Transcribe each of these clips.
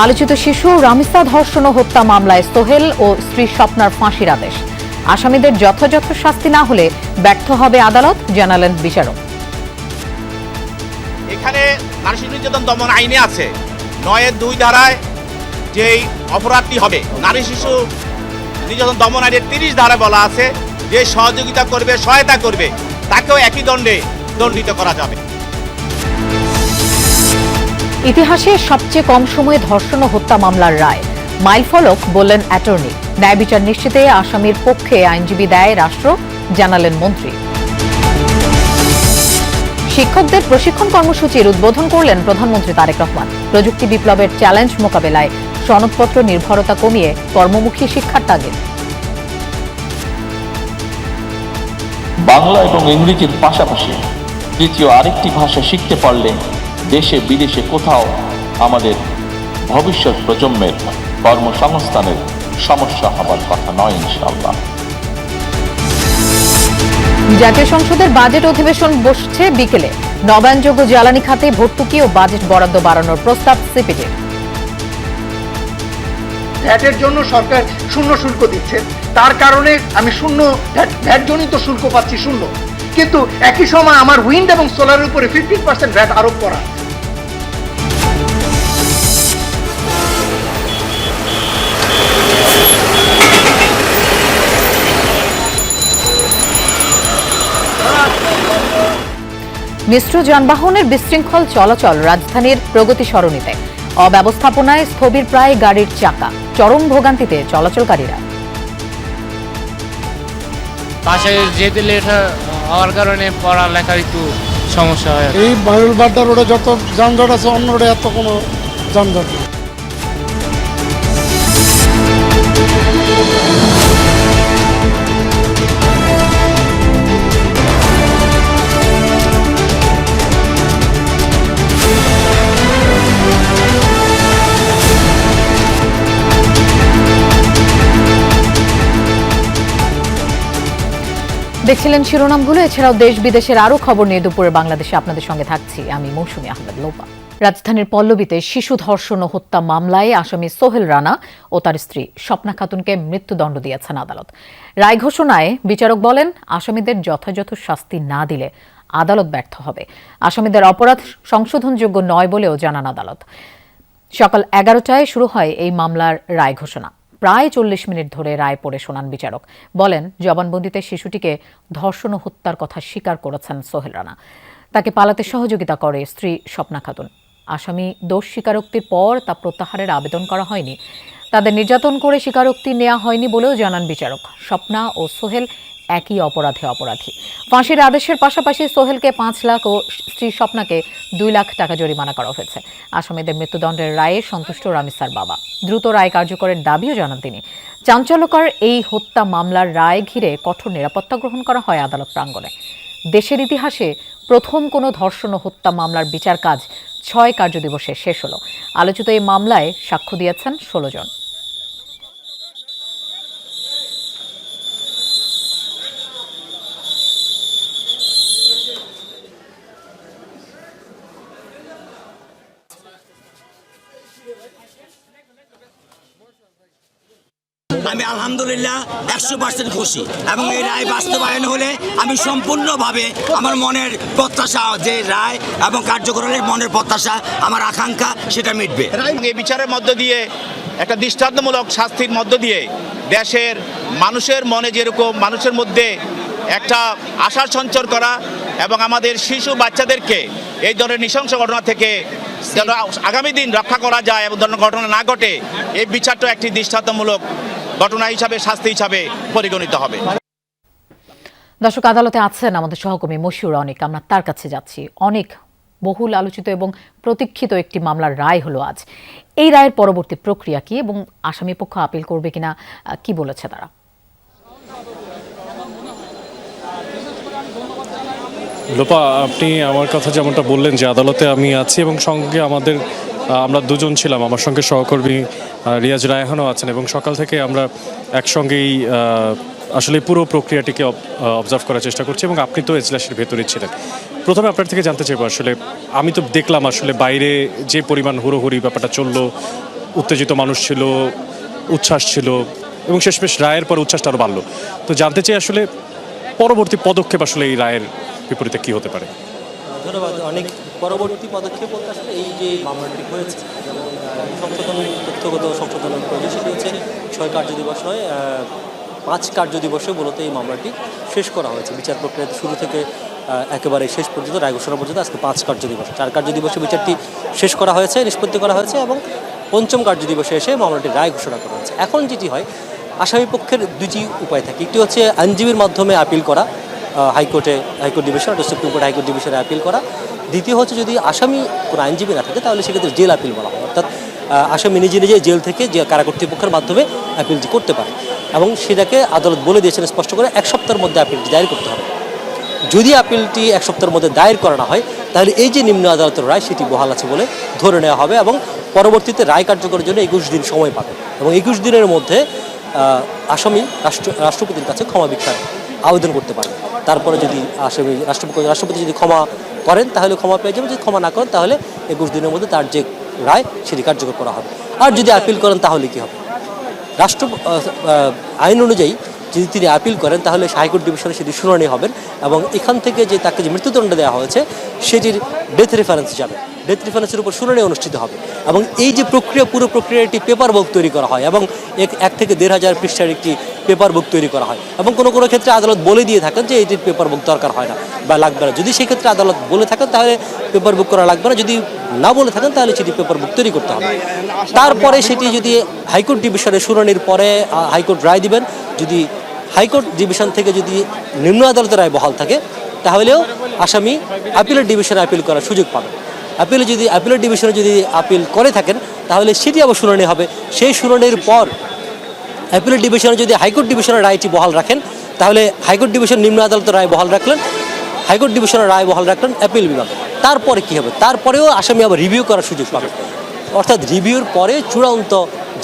আলোচিত শিশু রামিসা ধর্ষণ ও হত্যা মামলায় সোহেল ও স্ত্রী স্বপ্নার ফাঁসির আদেশ। আসামিদের যথাযথ শাস্তি না হলে ব্যর্থ হবে আদালত, জানালেন বিচারক। এখানে নারী নির্যাতন দমন আইনে আছে ৯-২ ধারায় যেই অপরাধটি হবে, নারী শিশু নির্যাতন দমন আইনের ৩০ ধারায় বলা আছে যে সহযোগিতা করবে, সহায়তা করবে, তাকেও একই দণ্ডে দণ্ডিত করা যাবে। ইতিহাসে সবচেয়ে কম সময়ে ধর্ষণ ও হত্যা মামলার রায় মাইলফলক, বললেন অ্যাটর্নি। ন্যায় বিচার নিশ্চিতে আসামির পক্ষে আইনজীবী দেয় রাষ্ট্র, জানালেন মন্ত্রী। শিক্ষকদের প্রশিক্ষণ কর্মসূচির উদ্বোধন করলেন প্রধানমন্ত্রী তারেক রহমান। প্রযুক্তি বিপ্লবের চ্যালেঞ্জ মোকাবেলায় সনদপত্র নির্ভরতা কমিয়ে কর্মমুখী শিক্ষার তাগিদ। বাংলা এবং ইংরেজির পাশাপাশি তৃতীয় আরেকটি ভাষা শিখতে পারলে দেশে বিদেশে কোথাও আমাদের ভবিষ্যৎ প্রজন্মের কর্মসংস্থানের সমস্যা হবার কথা নয় ইনশাআল্লাহ। জাতীয় সংসদের বাজেট অধিবেশন বসছে বিকেলে। নবায়নযোগ্য জ্বালানি খাতে ভর্তুকি ও বাজেট বরাদ্দ বাড়ানোর প্রস্তাব সিপিডির। ভ্যাটের জন্য সরকার শূন্য শুল্ক দিচ্ছে, তার কারণে আমি ভ্যাটজনিত শুল্ক পাচ্ছি শূন্য, কিন্তু একই সময় আমার উইন্ড এবং সোলারের উপরে 15% ভ্যাট আরোপ করা। মিশ্র যানবাহনের বিশৃঙ্খল চলাচল রাজধানীর প্রগতি সরণিতে। অব্যবস্থাপনায় স্থবির প্রায় গাড়ির চাকা, চরম ভোগান্তিতে চলাচলকারীরা। পাশে যেতে লেট হওয়ার কারণে পড়ালেখার একটু সমস্যা হয়। এই বাড্ডা রোডে যত যানজট আছে অন্য রোডে এত কোনো যানজট নেই। দেখছিলেন শিরোনামগুলো। এছাড়াও দেশ বিদেশের আরো খবর নিয়ে দুপুরে বাংলাদেশে আপনাদের সঙ্গে থাকছি আমি মৌসুমী আহমেদ লোপা। রাজধানীর পল্লবীতে শিশু ধর্ষণ ও হত্যা মামলায় আসামি সোহেল রানা ও তার স্ত্রী স্বপ্না খাতুনকে মৃত্যুদণ্ড দিয়েছেন আদালত। রায় ঘোষণায় বিচারক বলেন, আসামিদের যথাযথ শাস্তি না দিলে আদালত ব্যর্থ হবে। আসামিদের অপরাধ সংশোধনযোগ্য নয় বলেও জানান আদালত। সকাল 11টায় শুরু হয় এই মামলার রায় ঘোষণা। প্রায় 40 মিনিট ধরে রায় পড়ে শোনান বিচারক। বলেন, জবানবন্দিতে শিশুটিকে ধর্ষণ ও হত্যার কথা স্বীকার করেছেন সোহেল রানা। তাকে পালাতে সহযোগিতা করে স্ত্রী স্বপ্না খাতুন। আসামি দোষ স্বীকারোক্তির পর তা প্রত্যাহারের আবেদন করা হয়নি। তাদের নির্যাতন করে স্বীকারোক্তি নেওয়া হয়নি বলেও জানান বিচারক। স্বপ্না ও সোহেল একই অপরাধে অপরাধী। ফাঁসির আদেশের পাশাপাশি সোহেলকে 5 লাখ ও স্ত্রী স্বপ্নাকে 2 লাখ টাকা জরিমানা করা হয়েছে। আসামিদের মৃত্যুদণ্ডের রায়ে সন্তুষ্ট রামিসার বাবা। দ্রুত রায় কার্যকরের দাবিও জানান তিনি। চাঞ্চল্যকর এই হত্যা মামলার রায় ঘিরে কঠোর নিরাপত্তা গ্রহণ করা হয় আদালত প্রাঙ্গণে। দেশের ইতিহাসে প্রথম কোনো ধর্ষণ ও হত্যা মামলার বিচার কাজ 6 কার্যদিবসে শেষ হলো। আলোচিত এই মামলায় সাক্ষ্য দিয়েছেন 16 জন। আমি আলহামদুলিল্লাহ 100% খুশি, এবং এই রায় বাস্তবায়ন হলে আমি সম্পূর্ণভাবে আমার মনের প্রত্যাশা, যে রায় এবং কার্যকরের মনের প্রত্যাশা, আমার আকাঙ্ক্ষা, সেটা মিটবে। এই বিচারের মধ্য দিয়ে, একটা দৃষ্টান্তমূলক শাস্তির মধ্য দিয়ে দেশের মানুষের মনে যেরকম মানুষের মধ্যে একটা আশার সঞ্চার করা এবং আমাদের শিশু বাচ্চাদেরকে এই ধরনের নৃশংস ঘটনা থেকে যেন আগামী দিন রক্ষা করা যায় এবং ধরনের ঘটনা না ঘটে, এই বিচারটা একটি দৃষ্টান্তমূলক ঘটনা হিসাবে, শাস্তি হিসাবে পরিগণিত হবে। দর্শক, আদালতে আছেন আমাদের সহকর্মী মশিউর অনেক। আমরা তার কাছে যাচ্ছি। অনেক বহুল আলোচিত এবং প্রতীক্ষিত একটি মামলার রায় হলো আজ। এই রায়ের পরবর্তী প্রক্রিয়া কি এবং আসামি পক্ষ আপিল করবে কিনা, কি বলেছে তারা? লোপা, আপনি আমার কথা যেমনটা বললেন যে আদালতে আমি আছি এবং সঙ্গে আমরা দুজন ছিলাম, আমার সঙ্গে সহকর্মী রিয়াজ রায়হানও আছেন, এবং সকাল থেকে আমরা একসঙ্গেই আসলে পুরো প্রক্রিয়াটিকে অবজার্ভ করার চেষ্টা করছি, এবং আপনি তো এজলাসের ভেতরে ছিলেন। প্রথমে আপনার থেকে জানতে চাইবো, আসলে আমি তো দেখলাম আসলে বাইরে যে পরিমাণ হুড়োহুড়ি ব্যাপারটা চললো, উত্তেজিত মানুষ ছিল, উচ্ছ্বাস ছিল এবং শেষমেশ রায়ের পর উচ্ছ্বাসটা আরও বাড়লো। তো জানতে চাই আসলে পরবর্তী পদক্ষেপ আসলে এই রায়ের বিপরীতে কী হতে পারে? ধন্যবাদ। অনেক পরবর্তী পদক্ষেপ বলতে আসলে এই যে মামলাটি হয়েছে, যেমন সংশোধন, তথ্যগত সংশোধনের প্রয়োজন, সেটি হচ্ছে 6 কার্যদিবস নয় 5 কার্যদিবসে মূলত এই মামলাটি শেষ করা হয়েছে। বিচার প্রক্রিয়াতে শুরু থেকে একেবারে শেষ পর্যন্ত, রায় ঘোষণা পর্যন্ত আজকে 5 কার্যদিবস। 4 কার্যদিবসে বিচারটি শেষ করা হয়েছে, নিষ্পত্তি করা হয়েছে এবং 5ম কার্যদিবসে এসে মামলাটির রায় ঘোষণা করা হয়েছে। এখন যেটি হয়, আসামি পক্ষের দুটি উপায় থাকে। একটি হচ্ছে আইনজীবীর মাধ্যমে আপিল করা, হাইকোর্ট ডিভিশন অর্থাৎ সুপ্রিম কোর্ট হাইকোর্ট ডিভিশনে আপিল করা। দ্বিতীয় হচ্ছে যদি আসামি কোনো আইনজীবী না থাকে তাহলে সেক্ষেত্রে জেল আপিল বলা হয়, অর্থাৎ আসামি নিজে নিজে জেল থেকে যে কারা কর্তৃপক্ষের মাধ্যমে আপিলটি করতে পারে এবং সেটাকে আদালত বলে দিয়েছেন স্পষ্ট করে 1 সপ্তাহের মধ্যে আপিলটি দায়ের করতে হবে। যদি আপিলটি 1 সপ্তাহের মধ্যে দায়ের করা না হয় তাহলে এই যে নিম্ন আদালতের রায় সেটি বহাল আছে বলে ধরে নেওয়া হবে এবং পরবর্তীতে রায় কার্যকরের জন্য 21 দিন সময় পাবে এবং 21 দিনের মধ্যে আসামি রাষ্ট্রপতির কাছে ক্ষমা ভিক্ষার আবেদন করতে পারে। তারপরে যদি আসামি রাষ্ট্রপতি যদি ক্ষমা করেন তাহলে ক্ষমা পেয়ে যাবেন, যদি ক্ষমা না করেন তাহলে 21 দিনের মধ্যে তার যে রায় সেটি কার্যকর করা হবে। আর যদি আপিল করেন তাহলে কী হবে? আইন অনুযায়ী যদি তিনি আপিল করেন তাহলে হাইকোর্ট ডিভিশনে সেটি শুনানি হবেন এবং এখান থেকে যে তাকে যে মৃত্যুদণ্ড দেওয়া হয়েছে সেটির ডেথ রেফারেন্স যাবে, ডেথ রেফারেন্সের উপর শুনানি অনুষ্ঠিত হবে এবং এই যে প্রক্রিয়া, পুরো প্রক্রিয়াটি পেপার বুক তৈরি করা হয় এবং 1 থেকে 1,500 পৃষ্ঠার একটি পেপার বুক তৈরি করা হয় এবং কোনো কোনো ক্ষেত্রে আদালত বলে দিয়ে থাকেন যে এটির পেপার বুক দরকার হয় না বা লাগবে না। যদি সেই ক্ষেত্রে আদালত বলে থাকেন তাহলে পেপার বুক করা লাগবে না, যদি না বলে থাকেন তাহলে সেটি পেপার বুক তৈরি করতে হবে। তারপরে সেটি যদি হাইকোর্ট ডিভিশনে শুনানির পরে হাইকোর্ট রায় দিবেন, যদি হাইকোর্ট ডিভিশন থেকে যদি নিম্ন আদালতের রায় বহাল থাকে তাহলেও আসামি আপিলের ডিভিশনে আপিল করার সুযোগ পাবে। আপিলের ডিভিশনে যদি আপিল করে থাকেন তাহলে সেটি আবার শুনানি হবে। সেই শুনানির পর আপিলের ডিভিশনে যদি হাইকোর্ট ডিভিশনের রায়টি বহাল রাখেন তাহলে হাইকোর্ট ডিভিশন নিম্ন আদালতের রায় বহাল রাখলেন, হাইকোর্ট ডিভিশনের রায় বহাল রাখলেন আপিল বিভাগ। তারপরে কী হবে? তারপরেও আসামি আবার রিভিউ করার সুযোগ পাবে, অর্থাৎ রিভিউর পরে চূড়ান্ত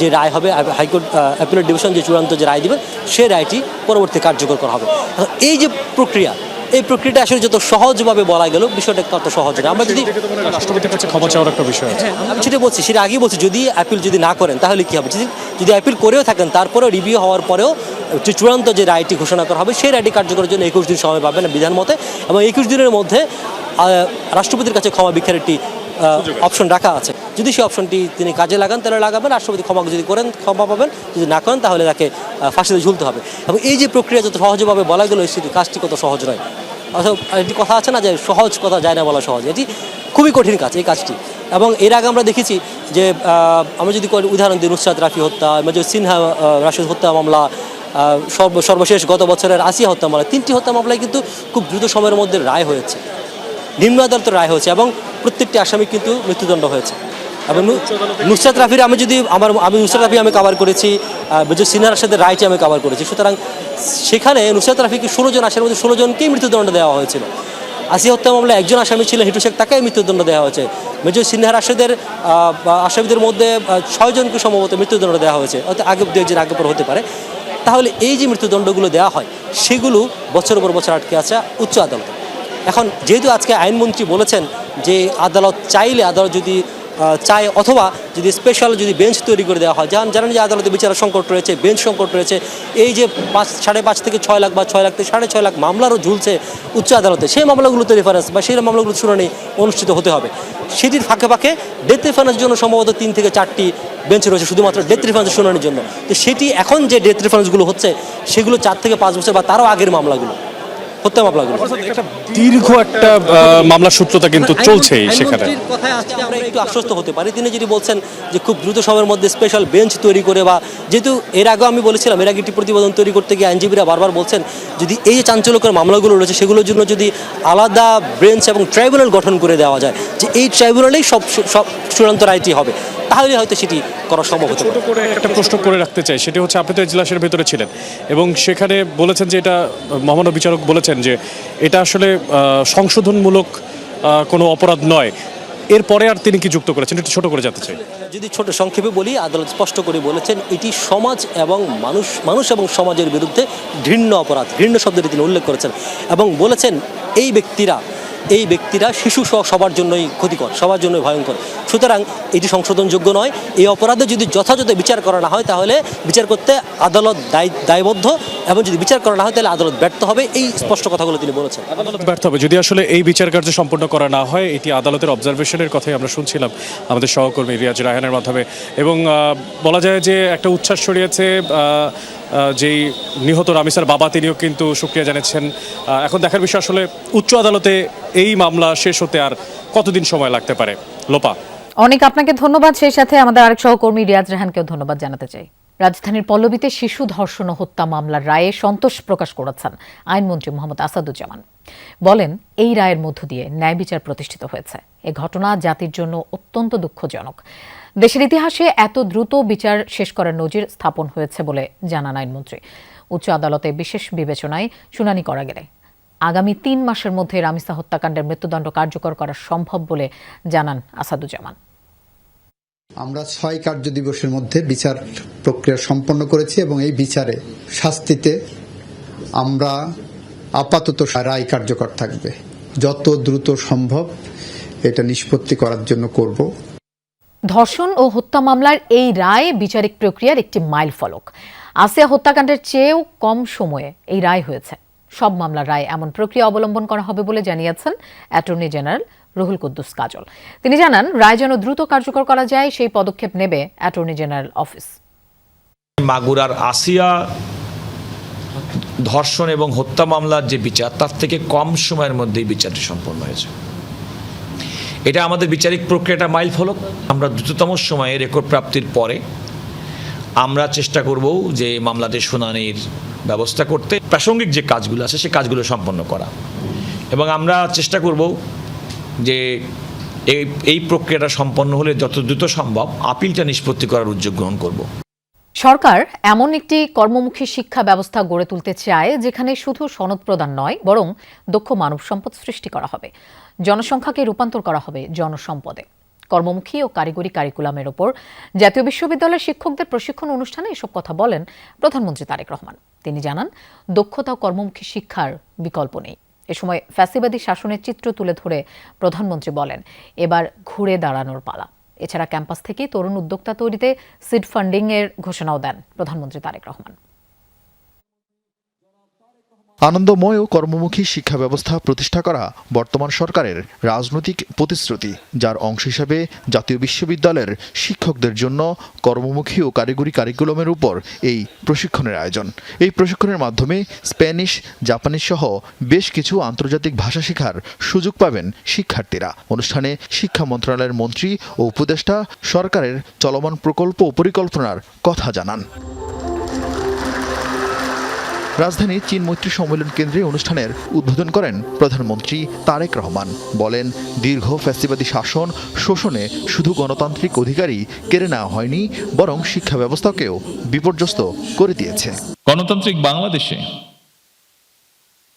যে রায় হবে, হাইকোর্ট অ্যাপিলেট ডিভিশন যে চূড়ান্ত যে রায় দেবে সেই রায়টি পরবর্তী কার্যকর করা হবে। এই যে প্রক্রিয়া, এই প্রক্রিয়াটা আসলে যত সহজভাবে বলা গেল বিষয়টা তত সহজ না। আমরা যদি রাষ্ট্রপতির কাছে ক্ষমা চাওয়ার একটা বিষয় আছে, আমি সেটা বলছি, সেটা আগেই বলছি, যদি আপিল যদি না করেন তাহলে কী হবে? যদি আপিল করেও থাকেন তারপরেও রিভিউ হওয়ার পরেও যে চূড়ান্ত যে রায়টি ঘোষণা করা হবে সেই রায়টি কার্যকরের জন্য 21 দিন সময় পাবেন বিধান মতে এবং 21 দিনের মধ্যে রাষ্ট্রপতির কাছে ক্ষমা ভিক্ষার একটি অপশন রাখা আছে। যদি সেই অপশনটি তিনি কাজে লাগান তাহলে লাগাবেন, রাষ্ট্রপতি ক্ষমা যদি করেন ক্ষমা পাবেন, যদি না করেন তাহলে তাকে ফাঁসিতে ঝুলতে হবে। এবং এই যে প্রক্রিয়া যত সহজভাবে বলা গেল সেটি কাজটি কত সহজ নয়। অর্থাৎ একটি কথা আছে না যে সহজ কথা যায় না বলা সহজ, এটি খুবই কঠিন কাজ এই কাজটি। এবং এর আগে আমরা দেখেছি যে আমরা যদি উদাহরণ দিই, নুসরাত রাফি হত্যা, মেজর সিনহা রাশিদ হত্যা মামলা, সর্বশেষ গত বছরের আসিয়া হত্যা মামলা, 3টি হত্যা মামলায় কিন্তু খুব দ্রুত সময়ের মধ্যে রায় হয়েছে, নিম্ন আদালতের রায় হয়েছে এবং প্রত্যেকটি আসামি কিন্তু মৃত্যুদণ্ড হয়েছে। এবং নুসরাত রাফির আমি নুসরাত রাফি আমি কভার করেছি, মেজর সিনহার সাথে রায়টি আমি কভার করেছি। সুতরাং সেখানে নুসরাত রাফিকে 16 জন আসামির মধ্যে 16 জনকেই মৃত্যুদণ্ড দেওয়া হয়েছিল। আসিয়া হত্যা মামলায় একজন আসামি ছিলেন হিটু শেখ, তাকেই মৃত্যুদণ্ড দেওয়া হয়েছে। মেজর সিনহার আসামিদের মধ্যে 6 জনকে সম্ভবত মৃত্যুদণ্ড দেওয়া হয়েছে, হয়তো আগে 2 একজন আগে পর হতে পারে। তাহলে এই যে মৃত্যুদণ্ডগুলো দেওয়া হয় সেগুলো বছরের পর বছর আটকে আছে উচ্চ আদালতে। এখন যেহেতু আজকে আইনমন্ত্রী বলেছেন যে আদালত চাইলে, আদালত যদি চায় অথবা যদি স্পেশাল যদি বেঞ্চ তৈরি করে দেওয়া হয়, জানেন যে আদালতে বিচারের সংকট রয়েছে, বেঞ্চ সংকট রয়েছে, এই যে 5.5 থেকে 6 লাখ বা 6 লাখ থেকে 6.5 লাখ মামলারও ঝুলছে উচ্চ আদালতে, সেই মামলাগুলোতে রেফারেন্স বা সেই মামলাগুলো শুনানি অনুষ্ঠিত হতে হবে। সেটির ফাঁকে ফাঁকে ডেথ রেফারেন্সের জন্য সম্ভবত 3 থেকে 4টি বেঞ্চ রয়েছে শুধুমাত্র ডেথ রেফারেন্স শুনানির জন্য। তো সেটি এখন যে ডেথ রেফারেন্সগুলো হচ্ছে সেগুলো 4 থেকে 5 বছর বা তারও আগের মামলাগুলো, হত্যা মামলাগুলো। দীর্ঘ একটা মামলার সূত্রতা কিন্তু চলছে সেখানে। কথায় আজকে আমরা একটু আশ্বস্ত হতে পারি, তিনি যদি বলছেন যে খুব দ্রুত সময়ের মধ্যে স্পেশাল বেঞ্চ তৈরি করে, বা যেহেতু এর আগে আমি বলেছিলাম, এর আগে একটি প্রতিবেদন তৈরি করতে গিয়ে আইনজীবীরা বারবার বলছেন যদি এই যে চাঞ্চল্যকর মামলাগুলো রয়েছে সেগুলোর জন্য যদি আলাদা বেঞ্চ এবং ট্রাইব্যুনাল গঠন করে দেওয়া যায়, যে এই ট্রাইব্যুনালেই সব চূড়ান্ত রায়টি হবে, তাহলে হয়তো সেটি করা সম্ভব হতে পারে। করে একটা প্রশ্ন করে রাখতে চাই, সেটি হচ্ছে আপনি তো এজলাসের ভেতরে ছিলেন এবং সেখানে বলেছেন যে এটা মহামান্য বিচারক বলেছেন যে এটা আসলে সংশোধনমূলক কোনো অপরাধ নয়। এরপরে আর তিনি কি যুক্ত করেছেন একটু ছোট করে জানতে চাই। যদি ছোট সংক্ষেপে বলি, আদালত স্পষ্ট করে বলেছেন এটি সমাজ এবং মানুষ এবং সমাজের বিরুদ্ধে ঘৃণ্য অপরাধ, ঘৃণ্য শব্দটি তিনি উল্লেখ করেছেন এবং বলেছেন এই ব্যক্তিরা এই ব্যক্তিরা শিশু সহ সবার জন্যই ক্ষতিকর, সবার জন্যই ভয়ঙ্কর। সুতরাং এটি সংশোধনযোগ্য নয়। এই অপরাধে যদি যথাযথ বিচার করা না হয় তাহলে বিচার করতে আদালত দায়বদ্ধ, এবং যদি বিচার করা না হয় তাহলে আদালত ব্যর্থ হবে। এই স্পষ্ট কথাগুলো তিনি বলেছেন। আদালত ব্যর্থ হবে যদি আসলে এই বিচার কার্য সম্পন্ন করা না হয়। এটি আদালতের অবজারভেশনের কথাই আমরা শুনছিলাম আমাদের সহকর্মী রিয়াজ রায়হানের মাধ্যমে, এবং বলা যায় যে একটা উচ্ছ্বাস ছড়িয়েছে। যেই নিহত রামিসার বাবা তিনিও কিন্তু শুকরিয়া জানাচ্ছেন। এখন দেখার বিষয় আসলে উচ্চ আদালতে এই মামলা শেষ হতে আর কতদিন সময় লাগতে পারে। লোপা, অনেক আপনাকে ধন্যবাদ। সেই সাথে আমাদের আরেক সহকর্মী রিয়াজ রায়হানকেও ধন্যবাদ জানাতে চাই। রাজধানীর পল্লবীতে শিশু ধর্ষণ ও হত্যা মামলার রায়ে সন্তোষ প্রকাশ করেছেন আইনমন্ত্রী মোহাম্মদ আসাদুজ্জামান। বলেন, এই রায়ের মধ্য দিয়ে ন্যায় বিচার প্রতিষ্ঠিত হয়েছে। এ ঘটনা জাতির জন্য অত্যন্ত দুঃখজনক। দেশের ইতিহাসে এত দ্রুত বিচার শেষ করার নজির স্থাপন হয়েছে বলে জানান আইনমন্ত্রী। উচ্চ আদালতে বিশেষ বিবেচনায় শুনানি করা গেলে আগামী 3 মাসের মধ্যে রামিসা হত্যাকাণ্ডের মৃত্যুদণ্ড কার্যকর করা সম্ভব বলে জানান আসাদুজ্জামান। আমরা 6 কার্য দিবসের মধ্যে বিচার প্রক্রিয়া সম্পন্ন করেছি এবং এই বিচারে শাস্তিতে আমরা আপাতত রায় কার্যকর থাকবে। যত দ্রুত সম্ভব এটা নিষ্পত্তি করার জন্য করব। ধর্ষণ ও হত্যা মামলার এই রায় বিচারিক প্রক্রিয়ার একটি মাইল ফলক। আসিয়া হত্যাকাণ্ডের চেয়েও কম সময়ে এই রায় হয়েছে। সব মামলার রায় এমন প্রক্রিয়া অবলম্বন করা হবে বলে জানিয়েছেন অ্যাটর্নি জেনারেল রুহুল কুদ্দুস কাজল। তিনি জানান, রায় যেন দ্রুত কার্যকর করা যায় সেই পদক্ষেপ নেবে অ্যাটর্নি জেনারেল অফিস। মাগুরার আসিয়া ধর্ষণ এবং হত্যা মামলার যে বিচার, তার থেকে কম সময়ের মধ্যেই বিচারটি সম্পন্ন হয়েছে। এটা আমাদের বিচারিক প্রক্রিয়াটা মাইল ফলক। আমরা দ্রুততম সময়ে রেকর্ড প্রাপ্তির পরে আমরা চেষ্টা করব যে মামলাতে শুনানির ব্যবস্থা করতে, প্রাসঙ্গিক যে কাজগুলো আছে সেই কাজগুলো সম্পন্ন করা, এবং আমরা চেষ্টা করব যে এই প্রক্রিয়াটা সম্পন্ন হলে যত দ্রুত সম্ভব আপিলটা নিষ্পত্তি করার উদ্যোগ গ্রহণ করব। সরকার এমন একটি কর্মমুখী শিক্ষা ব্যবস্থা গড়ে তুলতে চায় যেখানে শুধু সনদ প্রদান নয়, বরং দক্ষ মানব সম্পদ সৃষ্টি করা হবে। জনসংখ্যাকে রূপান্তর করা হবে জনসম্পদে। কর্মমুখী ও কারিগরি কারিকুলামের ওপর জাতীয় বিশ্ববিদ্যালয়ের শিক্ষকদের প্রশিক্ষণ অনুষ্ঠানে এসব কথা বলেন প্রধানমন্ত্রী তারেক রহমান। তিনি জানান, দক্ষতা ও কর্মমুখী শিক্ষার বিকল্প নেই। এ সময় ফ্যাসিবাদী শাসনের চিত্র তুলে ধরে প্রধানমন্ত্রী বলেন, এবার ঘুরে দাঁড়ানোর পালা। এছাড়া ক্যাম্পাস থেকে তরুণ উদ্যোক্তা তৈরিতে সিড ফান্ডিং এর ঘোষণাও দেন প্রধানমন্ত্রী তারেক রহমান। আনন্দময় ও কর্মমুখী শিক্ষা ব্যবস্থা প্রতিষ্ঠা করা বর্তমান সরকারের রাজনৈতিক প্রতিশ্রুতি, যার অংশ হিসেবে জাতীয় বিশ্ববিদ্যালয়ের শিক্ষকদের জন্য কর্মমুখী ও কারিগরি কারিকুলামের উপর এই প্রশিক্ষণের আয়োজন। এই প্রশিক্ষণের মাধ্যমে স্প্যানিশ, জাপানিজ সহ বেশ কিছু আন্তর্জাতিক ভাষা শেখার সুযোগ পাবেন শিক্ষার্থীরা। অনুষ্ঠানে শিক্ষা মন্ত্রণালয়ের মন্ত্রী ও উপদেষ্টা সরকারের চলমান প্রকল্প ও পরিকল্পনার কথা জানান। রাজধানীর চীন মৈত্রী সম্মেলন কেন্দ্রে অনুষ্ঠানের উদ্বোধন করেন প্রধানমন্ত্রী তারেক রহমান। বলেন, দীর্ঘ ফ্যাসিবাদী শাসন শোষণে শুধু গণতান্ত্রিক অধিকারই কেড়ে নেওয়া হয়নি, বরং শিক্ষা ব্যবস্থাকেও বিপর্যস্ত করে দিয়েছে। গণতান্ত্রিক বাংলাদেশে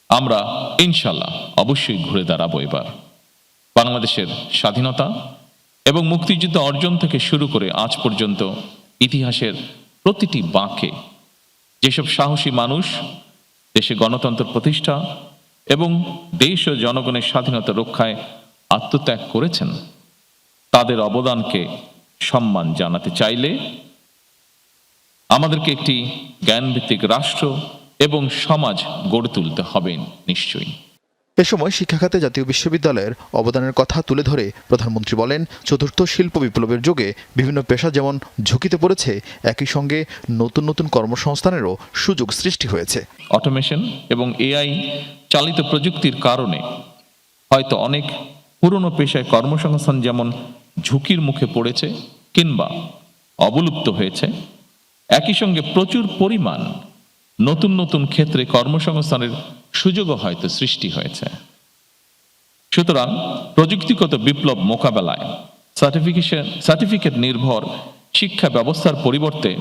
আমরা ইনশাল্লাহ অবশ্যই ঘুরে দাঁড়াবো। এবার বাংলাদেশের স্বাধীনতা এবং মুক্তিযুদ্ধ অর্জন থেকে শুরু করে আজ পর্যন্ত ইতিহাসের প্রতিটি বাঁকে যেসব সাহসী মানুষ দেশে গণতন্ত্র প্রতিষ্ঠা এবং দেশ ও জনগণের স্বাধীনতা রক্ষায় আত্মত্যাগ করেছেন, তাদের অবদানকে সম্মান জানাতে চাইলে আমাদেরকে একটি জ্ঞানভিত্তিক রাষ্ট্র এবং সমাজ গড়ে তুলতে হবে নিশ্চয়ই। এ সময় শিক্ষা খাতে জাতীয় বিশ্ববিদ্যালয়ের অবদানের কথা তুলে ধরে প্রধানমন্ত্রী বলেন, চতুর্থ শিল্প বিপ্লবের যুগে বিভিন্ন পেশা যেমন ঝুঁকিতে পড়েছে, একই সঙ্গে নতুন নতুন কর্মসংস্থানেরও সুযোগ সৃষ্টি হয়েছে। অটোমেশন এবং এআই চালিত প্রযুক্তির কারণে হয়তো অনেক পুরনো পেশায় কর্মসংস্থান যেমন ঝুঁকির মুখে পড়েছে কিংবা অবলুপ্ত হয়েছে, একই সঙ্গে প্রচুর পরিমাণ নতুন নতুন ক্ষেত্রে কর্মসংস্থানের সুযোগও হয়তো সৃষ্টি হয়েছে। সুতরাং প্রযুক্তিগত বিপ্লব মোকাবেলায় সার্টিফিকেট নির্ভর শিক্ষা ব্যবস্থার পরিবর্তে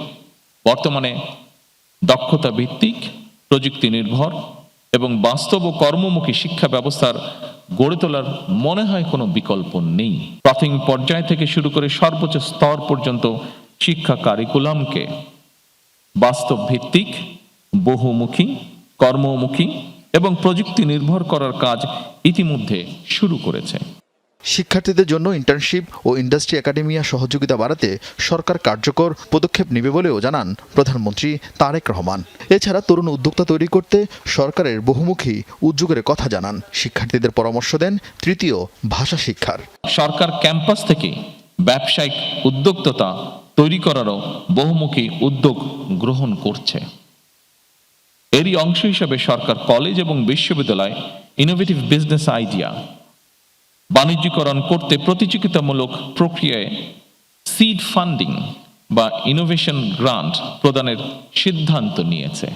বর্তমানে দক্ষতা ভিত্তিক, প্রযুক্তি নির্ভর এবং বাস্তব ও কর্মমুখী শিক্ষা ব্যবস্থার গড়ে তোলার মনে হয় কোনো বিকল্প নেই। প্রাথমিক পর্যায় থেকে শুরু করে সর্বোচ্চ স্তর পর্যন্ত শিক্ষা কারিকুলামকে বাস্তব ভিত্তিক, বহুমুখী, কর্মমুখী এবং প্রযুক্তি নির্ভর করার কাজ ইতিমধ্যে শুরু করেছে। শিক্ষার্থীদের জন্য ইন্টার্নশিপ ও ইন্ডাস্ট্রি একাডেমিয়া সহযোগিতা বাড়াতে সরকার কার্যকর পদক্ষেপ নেবে বলেও জানান প্রধানমন্ত্রী তারেক রহমান। এছাড়া তরুণ উদ্যোক্তা তৈরি করতে সরকারের বহুমুখী উদ্যোগের কথা জানান। শিক্ষার্থীদের পরামর্শ দেন তৃতীয় ভাষা শিক্ষার। সরকার ক্যাম্পাস থেকে ব্যবসায়িক উদ্যোক্তা তৈরি করারও বহুমুখী উদ্যোগ গ্রহণ করছে। এরই অংশ হিসেবে সরকার কলেজ এবং বিশ্ববিদ্যালয় ইনোভেটিভ বিজনেস আইডিয়া বাণিজ্যিকরণ করতে প্রতিযোগিতামূলক প্রক্রিয়ায় সিড ফান্ডিং বা ইনোভেশন গ্রান্ট প্রদানের সিদ্ধান্ত নিয়েছে।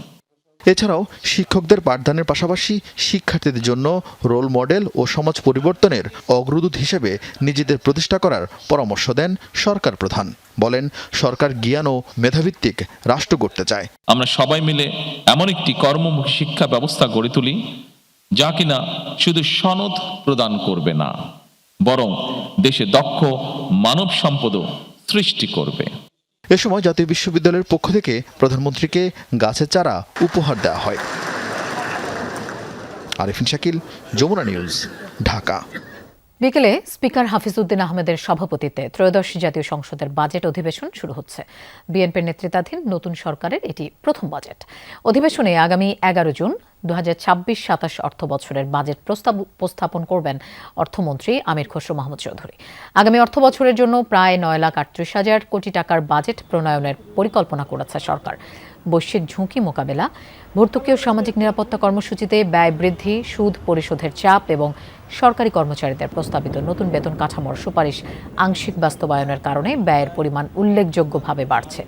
এছাড়াও শিক্ষকদের পাঠদানের পাশাপাশি শিক্ষার্থীদের জন্য রোল মডেল ও সমাজ পরিবর্তনের অগ্রদূত হিসেবে নিজেদের প্রতিষ্ঠা করার পরামর্শ দেন সরকার প্রধান। বলেন, সরকার জ্ঞান ও মেধাভিত্তিক রাষ্ট্র গড়তে চায়। আমরা সবাই মিলে এমন একটি কর্মমুখী শিক্ষা ব্যবস্থা গড়ে তুলি যা কিনা শুধু সনদ প্রদান করবে না, বরং দেশে দক্ষ মানব সম্পদও সৃষ্টি করবে। এ সময় জাতীয় বিশ্ববিদ্যালয়ের পক্ষ থেকে প্রধানমন্ত্রীকে গাছের চারা উপহার দেওয়া হয়। আরিফিন শাকিল, যমুনা নিউজ, ঢাকা। বিকেলে স্পিকার হাফিজউদ্দিন আহমেদের সভাপতিত্বে ত্রয়োদশ জাতীয় সংসদের বাজেট অধিবেশন শুরু হচ্ছে। বিএনপির নেতৃত্বাধীন নতুন সরকারের এটি প্রথম বাজেট। অধিবেশনে আগামী 11 জুন 2026-27 অর্থ বছরের বাজেট প্রস্তাব উপস্থাপন করবেন অর্থমন্ত্রী আমির খসরু মাহমুদ চৌধুরী। আগামী অর্থ বছরের জন্য প্রায় 9,38,000 কোটি টাকার বাজেট প্রণয়নের পরিকল্পনা করেছে সরকার। বৈশ্বিক ঝুঁকি মোকাবেলা, ভর্তুকি ও সামাজিক নিরাপত্তা কর্মসূচিতে ব্যয় বৃদ্ধি, সুদ পরিশোধের চাপ এবং সরকারি কর্মচারীদের প্রস্তাবিত নতুন বেতন কাঠামোর সুপারিশ আংশিক বাস্তবায়নের কারণে ব্যয়ের পরিমাণ উল্লেখযোগ্যভাবে বাড়ছে।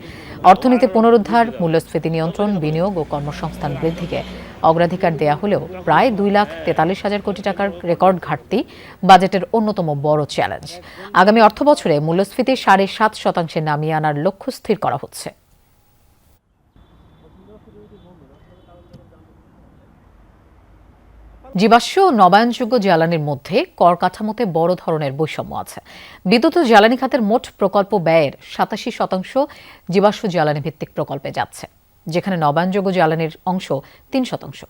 অর্থনীতি পুনরুদ্ধার, মূল্যস্ফীতি নিয়ন্ত্রণ, বিনিয়োগ ও কর্মসংস্থান বৃদ্ধিকে অগ্রাধিকার দেয়া হলেও প্রায় 2,43,000 কোটি টাকার রেকর্ড ঘাটতি বাজেটের অন্যতম বড় চ্যালেঞ্জ। আগামী অর্থ বছরে মূল্যস্ফীতি 7.5% নামিয়ে আনার লক্ষ্য স্থির করা হচ্ছে। জীবাশ্ম ও নবায়নযোগ্য জ্বালানির মধ্যে কর কাঠামোতে বড় ধরনের বৈষম্য আছে। বিদ্যুৎ ও জ্বালানি খাতের মোট প্রকল্প ব্যয়ের 87% জীবাশ্ম জ্বালানি ভিত্তিক প্রকল্পে যাচ্ছে, যেখানে নবায়নযোগ্য জ্বালানির অংশ 3%।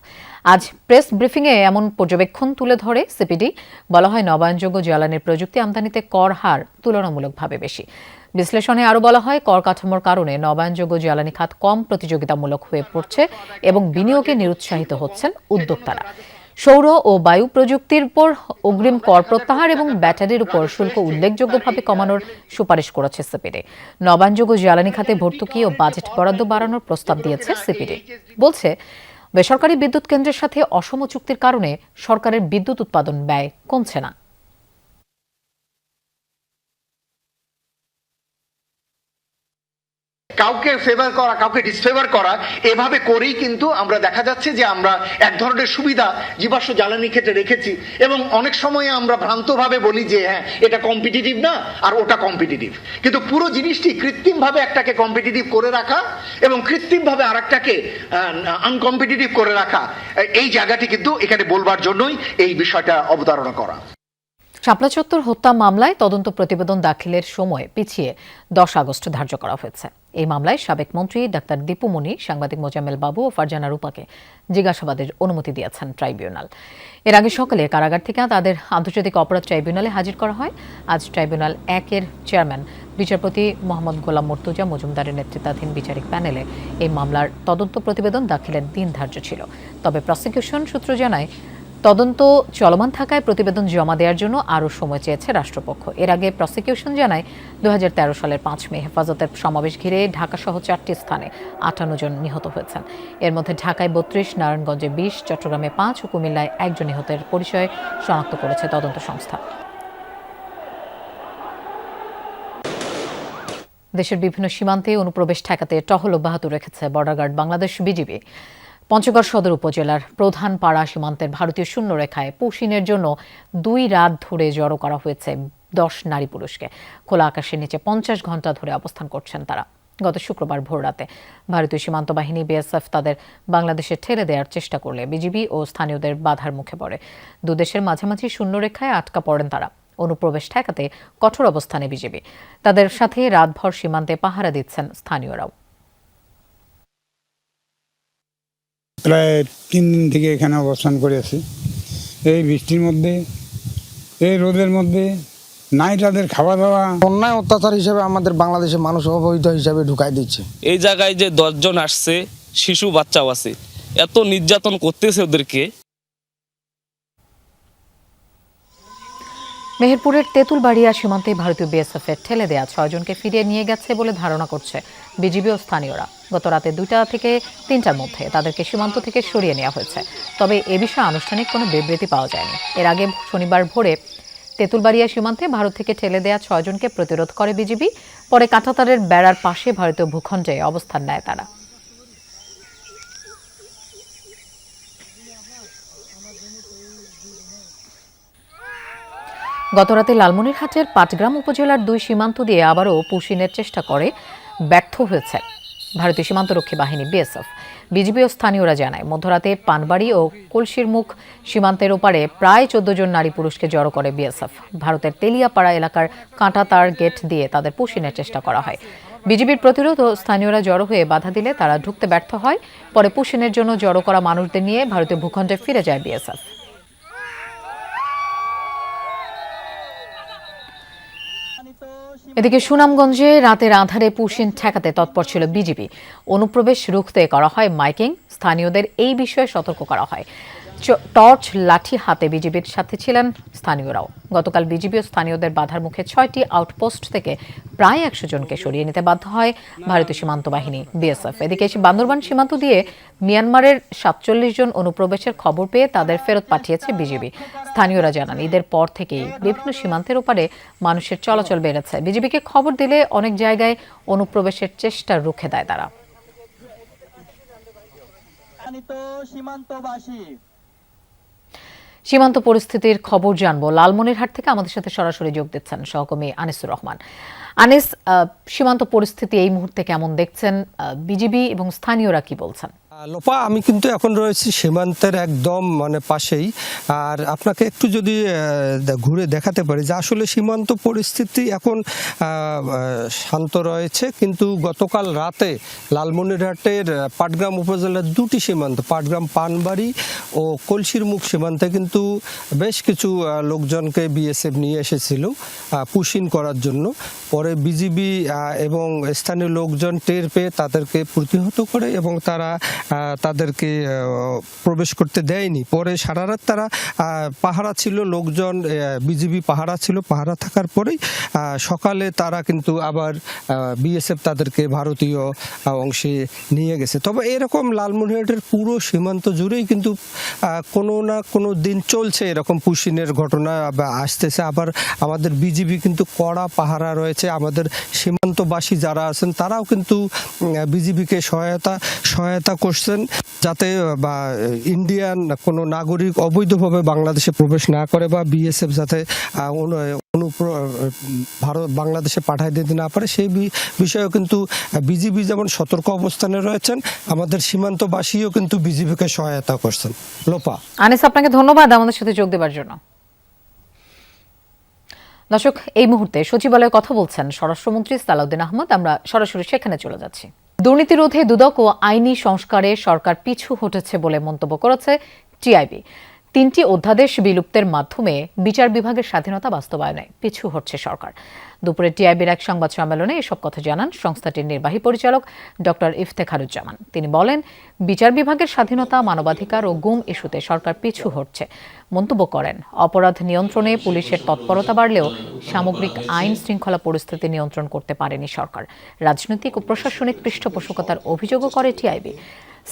আজ প্রেস ব্রিফিংয়ে এমন পর্যবেক্ষণ তুলে ধরে সিপিডি। বলা হয়, নবায়নযোগ্য জ্বালানির প্রযুক্তি আমদানিতে কর হার তুলনামূলকভাবে বেশি। বিশ্লেষণে আরও বলা হয়, কর কাঠামোর কারণে নবায়নযোগ্য জ্বালানি খাত কম প্রতিযোগিতামূলক হয়ে পড়ছে এবং বিনিয়োগে নিরুৎসাহিত হচ্ছেন উদ্যোক্তারা। সৌর ও বায়ু প্রযুক্তির উপর অগ্রিম কর প্রত্যাহার এবং ব্যাটারির উপর শুল্ক উল্লেখযোগ্যভাবে কমানোর সুপারিশ করেছে সিপিডি। নবায়নযোগ্য জ্বালানি খাতে ভর্তুকি ও বাজেট বরাদ্দ বাড়ানোর প্রস্তাব দিয়েছে সিপিডি। বলছে, বেসরকারি বিদ্যুৎ কেন্দ্রের সাথে অসম চুক্তির কারণে সরকারের বিদ্যুৎ উৎপাদন ব্যয় কমছে না। কাউকে ফেভার করা, কাউকে ডিসফেভার করা, এভাবে করেই কিন্তু আমরা দেখা যাচ্ছে যে আমরা এক ধরনের সুবিধা জীবাশ্ম জ্বালানি ক্ষেত্রে রেখেছি এবং অনেক সময় আমরা ভ্রান্তভাবে বলি যে হ্যাঁ এটা কম্পিটিটিভ না আর ওটা কম্পিটিটিভ, কিন্তু পুরো জিনিসটি কৃত্রিমভাবে একটাকে কম্পিটিটিভ করে রাখা এবং কৃত্রিমভাবে আরেকটাকে আনকম্পিটিটিভ করে রাখা, এই জায়গাটি কিন্তু এখানে বলবার জন্যই এই বিষয়টা অবতারণা করা। শাপলা চত্বর হত্যা মামলায় তদন্ত প্রতিবেদন দাখিলের সময় পিছিয়ে 10 আগস্ট ধার্য করা হয়েছে। এই মামলায় সাবেক মন্ত্রী ডাক্তার দীপু মনি, সাংবাদিক মোজাম্মেল বাবু ও ফারজানা রূপাকে জিজ্ঞাসাবাদের অনুমতি দিয়েছেন ট্রাইব্যুনাল। এর আগে সকালে কারাগার থেকে তাদের আন্তর্জাতিক অপরাধ ট্রাইব্যুনালে হাজির করা হয়। আজ ট্রাইব্যুনাল 1-এর চেয়ারম্যান বিচারপতি মোহাম্মদ গোলাম মুর্তজা মজুমদারের নেতৃত্বাধীন বিচারিক প্যানেলে এই মামলার তদন্ত প্রতিবেদন দাখিলের দিন ধার্য ছিল। তবে প্রসিকিউশন সূত্র জানায়, তদন্ত চলমান থাকায় প্রতিবেদন জমা দেওয়ার জন্য আরও সময় চেয়েছে রাষ্ট্রপক্ষ। এর আগে প্রসিকিউশন জানায়, 2013 সালের 5 মে হেফাজতের সমাবেশ ঘিরে ঢাকাসহ 4টি স্থানে 58 জন নিহত হয়েছেন। এর মধ্যে ঢাকায় 32, নারায়ণগঞ্জে 20, চট্টগ্রামে 5 ও কুমিল্লায় 1 জন নিহতের পরিচয় শনাক্ত করেছে তদন্ত সংস্থা। দেশের বিভিন্ন সীমান্তে অনুপ্রবেশ ঠেকাতে টহল অব্যাহত রেখেছে border guard Bangladesh BGB. Panchagarh সদর উপজেলার প্রধান পাড়া সীমান্তের ভারতীয় শূন্যরেখায় পুশিনের জন্য 2 রাত ধরে জড়ো করা হয়েছে 10 নারী পুরুষকে। খোলা আকাশের নিচে 50 ঘণ্টা ধরে অবস্থান করছেন তারা। গত শুক্রবার ভোররাতে ভারতীয় সীমান্ত বাহিনী বিএসএফ তাদের বাংলাদেশে ঠেলে দেওয়ার চেষ্টা করলে বিজিবি ও স্থানীয়দের বাধার মুখে পড়ে। দুদেশের মাঝামাঝি শূন্যরেখায় আটকা পড়েন তারা। অনুপ্রবেশ ঠেকাতে কঠোর অবস্থানে বিজিবি। তাদের সাথে রাতভর সীমান্তে পাহারা দিচ্ছেন স্থানীয়রাও। প্রায় 3 দিন থেকে এখানে অবস্থান করে আছি। এই বৃষ্টির মধ্যে, এই রোদের মধ্যে নাই তাদের খাওয়া দাওয়া। অন্যায় অত্যাচার হিসেবে আমাদের বাংলাদেশে মানুষ অবৈধ হিসাবে ঢুকাই দিচ্ছে। এই জায়গায় যে 10 জন আসছে, শিশু বাচ্চাও আছে, এত নির্যাতন করতেছে ওদেরকে। মেহেরপুরের তেঁতুলবাড়িয়া সীমান্তে ভারতীয় বিএসএফের ঠেলে দেয়া 6 জনকে ফিরিয়ে নিয়ে গেছে বলে ধারণা করছে বিজিবি ও স্থানীয়রা। গত রাতে 2টা থেকে 3টার মধ্যে তাদেরকে সীমান্ত থেকে সরিয়ে নেওয়া হয়েছে। তবে এ বিষয়ে আনুষ্ঠানিক কোনো বিবৃতি পাওয়া যায়নি। এর আগে শনিবার ভোরে তেঁতুলবাড়িয়া সীমান্তে ভারত থেকে ঠেলে দেয়া 6 জনকে প্রতিরোধ করে বিজিবি। পরে কাঁটাতারের বেড়ার পাশে ভারতীয় ভূখণ্ডে অবস্থান নেয় তারা। গতরাতে লালমনিরহাটের পাটগ্রাম উপজেলার 2 সীমান্ত দিয়ে আবারও পুশিনের চেষ্টা করে ব্যর্থ হয়েছে ভারতীয় সীমান্তরক্ষী বাহিনী বিএসএফ। বিজিবি ও স্থানীয়রা জানায়, মধ্যরাতে পানবাড়ি ও কলসিরমুখ সীমান্তের ওপারে প্রায় 14 জন নারী পুরুষকে জড়ো করে বিএসএফ। ভারতের তেলিয়াপাড়া এলাকার কাঁটাতার গেট দিয়ে তাদের পুশিনের চেষ্টা করা হয়। বিজিবির প্রতিরোধ ও স্থানীয়রা জড়ো হয়ে বাধা দিলে তারা ঢুকতে ব্যর্থ হয়। পরে পুশিনের জন্য জড়ো করা মানুষদের নিয়ে ভারতীয় ভূখণ্ডে ফিরে যায় বিএসএফ। এদিকে সুনামগঞ্জে রাতের আঁধারে পুশিন ঠেকাতে তৎপর ছিল বিজিবি। অনুপ্রবেশ রুখতে করা হয় মাইকিং। স্থানীয়দের এই বিষয়ে সতর্ক করা হয়। টর্চ লাঠি হাতে বিজিবির সাথে ছিলেন স্থানীয়রাও। গতকাল বিজিবি ও স্থানীয়দের বাধার মুখে 6টি আউটপোস্ট থেকে প্রায় 100 জনকে সরিয়ে নিতে বাধ্য হয় ভারতীয় সীমান্ত বাহিনী বিএসএফ। এদিকে বান্দরবান সীমান্ত দিয়ে মিয়ানমারের 47 জন অনুপ্রবেশের খবর পেয়ে তাদের ফেরত পাঠিয়েছে বিজিবি। স্থানীয়রা জানান, ঈদের পর থেকেই বিভিন্ন সীমান্তের ওপারে মানুষের চলাচল বেড়েছে। বিজিবিকে খবর দিলে অনেক জায়গায় অনুপ্রবেশের চেষ্টা রুখে দেয় তারা। সীমান্ত পরিস্থিতির খবর জানবো লালমনিরহাট থেকে। আমাদের সাথে সরাসরি যোগ দিচ্ছেন সহকর্মী আনিসুর রহমান। আনিস, সীমান্ত পরিস্থিতি এই মুহূর্তে কেমন দেখছেন? বিজিবি এবং স্থানীয়রা কি বলছেন? লোপা, আমি কিন্তু এখন রয়েছি সীমান্তের একদম পাশেই। আর আপনাকে একটু যদি ঘুরে দেখাতে পারি যে আসলে সীমান্ত পরিস্থিতি এখন শান্ত রয়েছে, কিন্তু গতকাল রাতে লালমনিরহাটের পাটগ্রাম উপজেলার 2টি সীমান্ত, পাটগ্রাম পানবাড়ি ও কলসিরমুখ সীমান্তে কিন্তু বেশ কিছু লোকজনকে বিএসএফ নিয়ে এসেছিল পুশিন করার জন্য। পরে বিজিবি এবং স্থানীয় লোকজন টের পেয়ে তাদেরকে প্রতিহত করে এবং তাদেরকে প্রবেশ করতে দেয়নি। পরে সারা রাত তারা পাহারা ছিল, লোকজন বিজিবি পাহারা ছিল। পাহারা থাকার পরেই সকালে তারা কিন্তু আবার বিএসএফ তাদেরকে ভারতীয় অংশে নিয়ে গেছে। তবে এরকম লালমনিরহাটের পুরো সীমান্ত জুড়েই কিন্তু কোনো না কোনো দিন চলছে এরকম পুশিনের ঘটনা আসতেছে। আবার আমাদের বিজিবি কিন্তু কড়া পাহারা রয়েছে। আমাদের সীমান্তবাসী যারা আছেন তারাও কিন্তু বিজিবিকে সহায়তা করছেন যাতে বা ইন্ডিয়ান কোনো নাগরিক অবৈধভাবে বাংলাদেশে প্রবেশ না করে বা বিএসএফ যাতে বাংলাদেশে পাঠায় দিতে না পারে সেই বিষয়েও কিন্তু বিজিবি যেমন সতর্ক অবস্থানে রয়েছেন, আমাদের সীমান্তবাসীও কিন্তু বিজিবিকে সহায়তা করছেন। লোপা, আনিস, আপনাকে ধন্যবাদ আমাদের সাথে যোগ দেওয়ার জন্য। দর্শক, এই মুহূর্তে সচিবালয়ে কথা বলছেন স্বরাষ্ট্রমন্ত্রী সালাউদ্দিন আহমদ। আমরা সরাসরি সেখানে চলে যাচ্ছি। দুর্নীতি রোধে দুদক ও আইনি সংস্কারে সরকার পিছু হটেছে বলে মন্তব্য করেছে টিআইবি। 3টি অধ্যাদেশ বিলুপ্তের মাধ্যমে বিচার বিভাগের স্বাধীনতা বাস্তবায়নে পিছু হটছে সরকার। দুপুরে টিআইবির এক সংবাদ সম্মেলনে এসব কথা জানান সংস্থাটির নির্বাহী পরিচালক ডক্টর ইফতেখারুজ্জামান। তিনি বলেন, বিচার বিভাগের স্বাধীনতা, মানবাধিকার ও গুম ইস্যুতে সরকার পিছু হটছে। মন্তব্য করেন, অপরাধ নিয়ন্ত্রণে পুলিশের তৎপরতা বাড়লেও সামগ্রিক আইন শৃঙ্খলা পরিস্থিতি নিয়ন্ত্রণ করতে পারেনি সরকার। রাজনৈতিক ও প্রশাসনিক পৃষ্ঠপোষকতার অভিযোগও করে টিআইবি।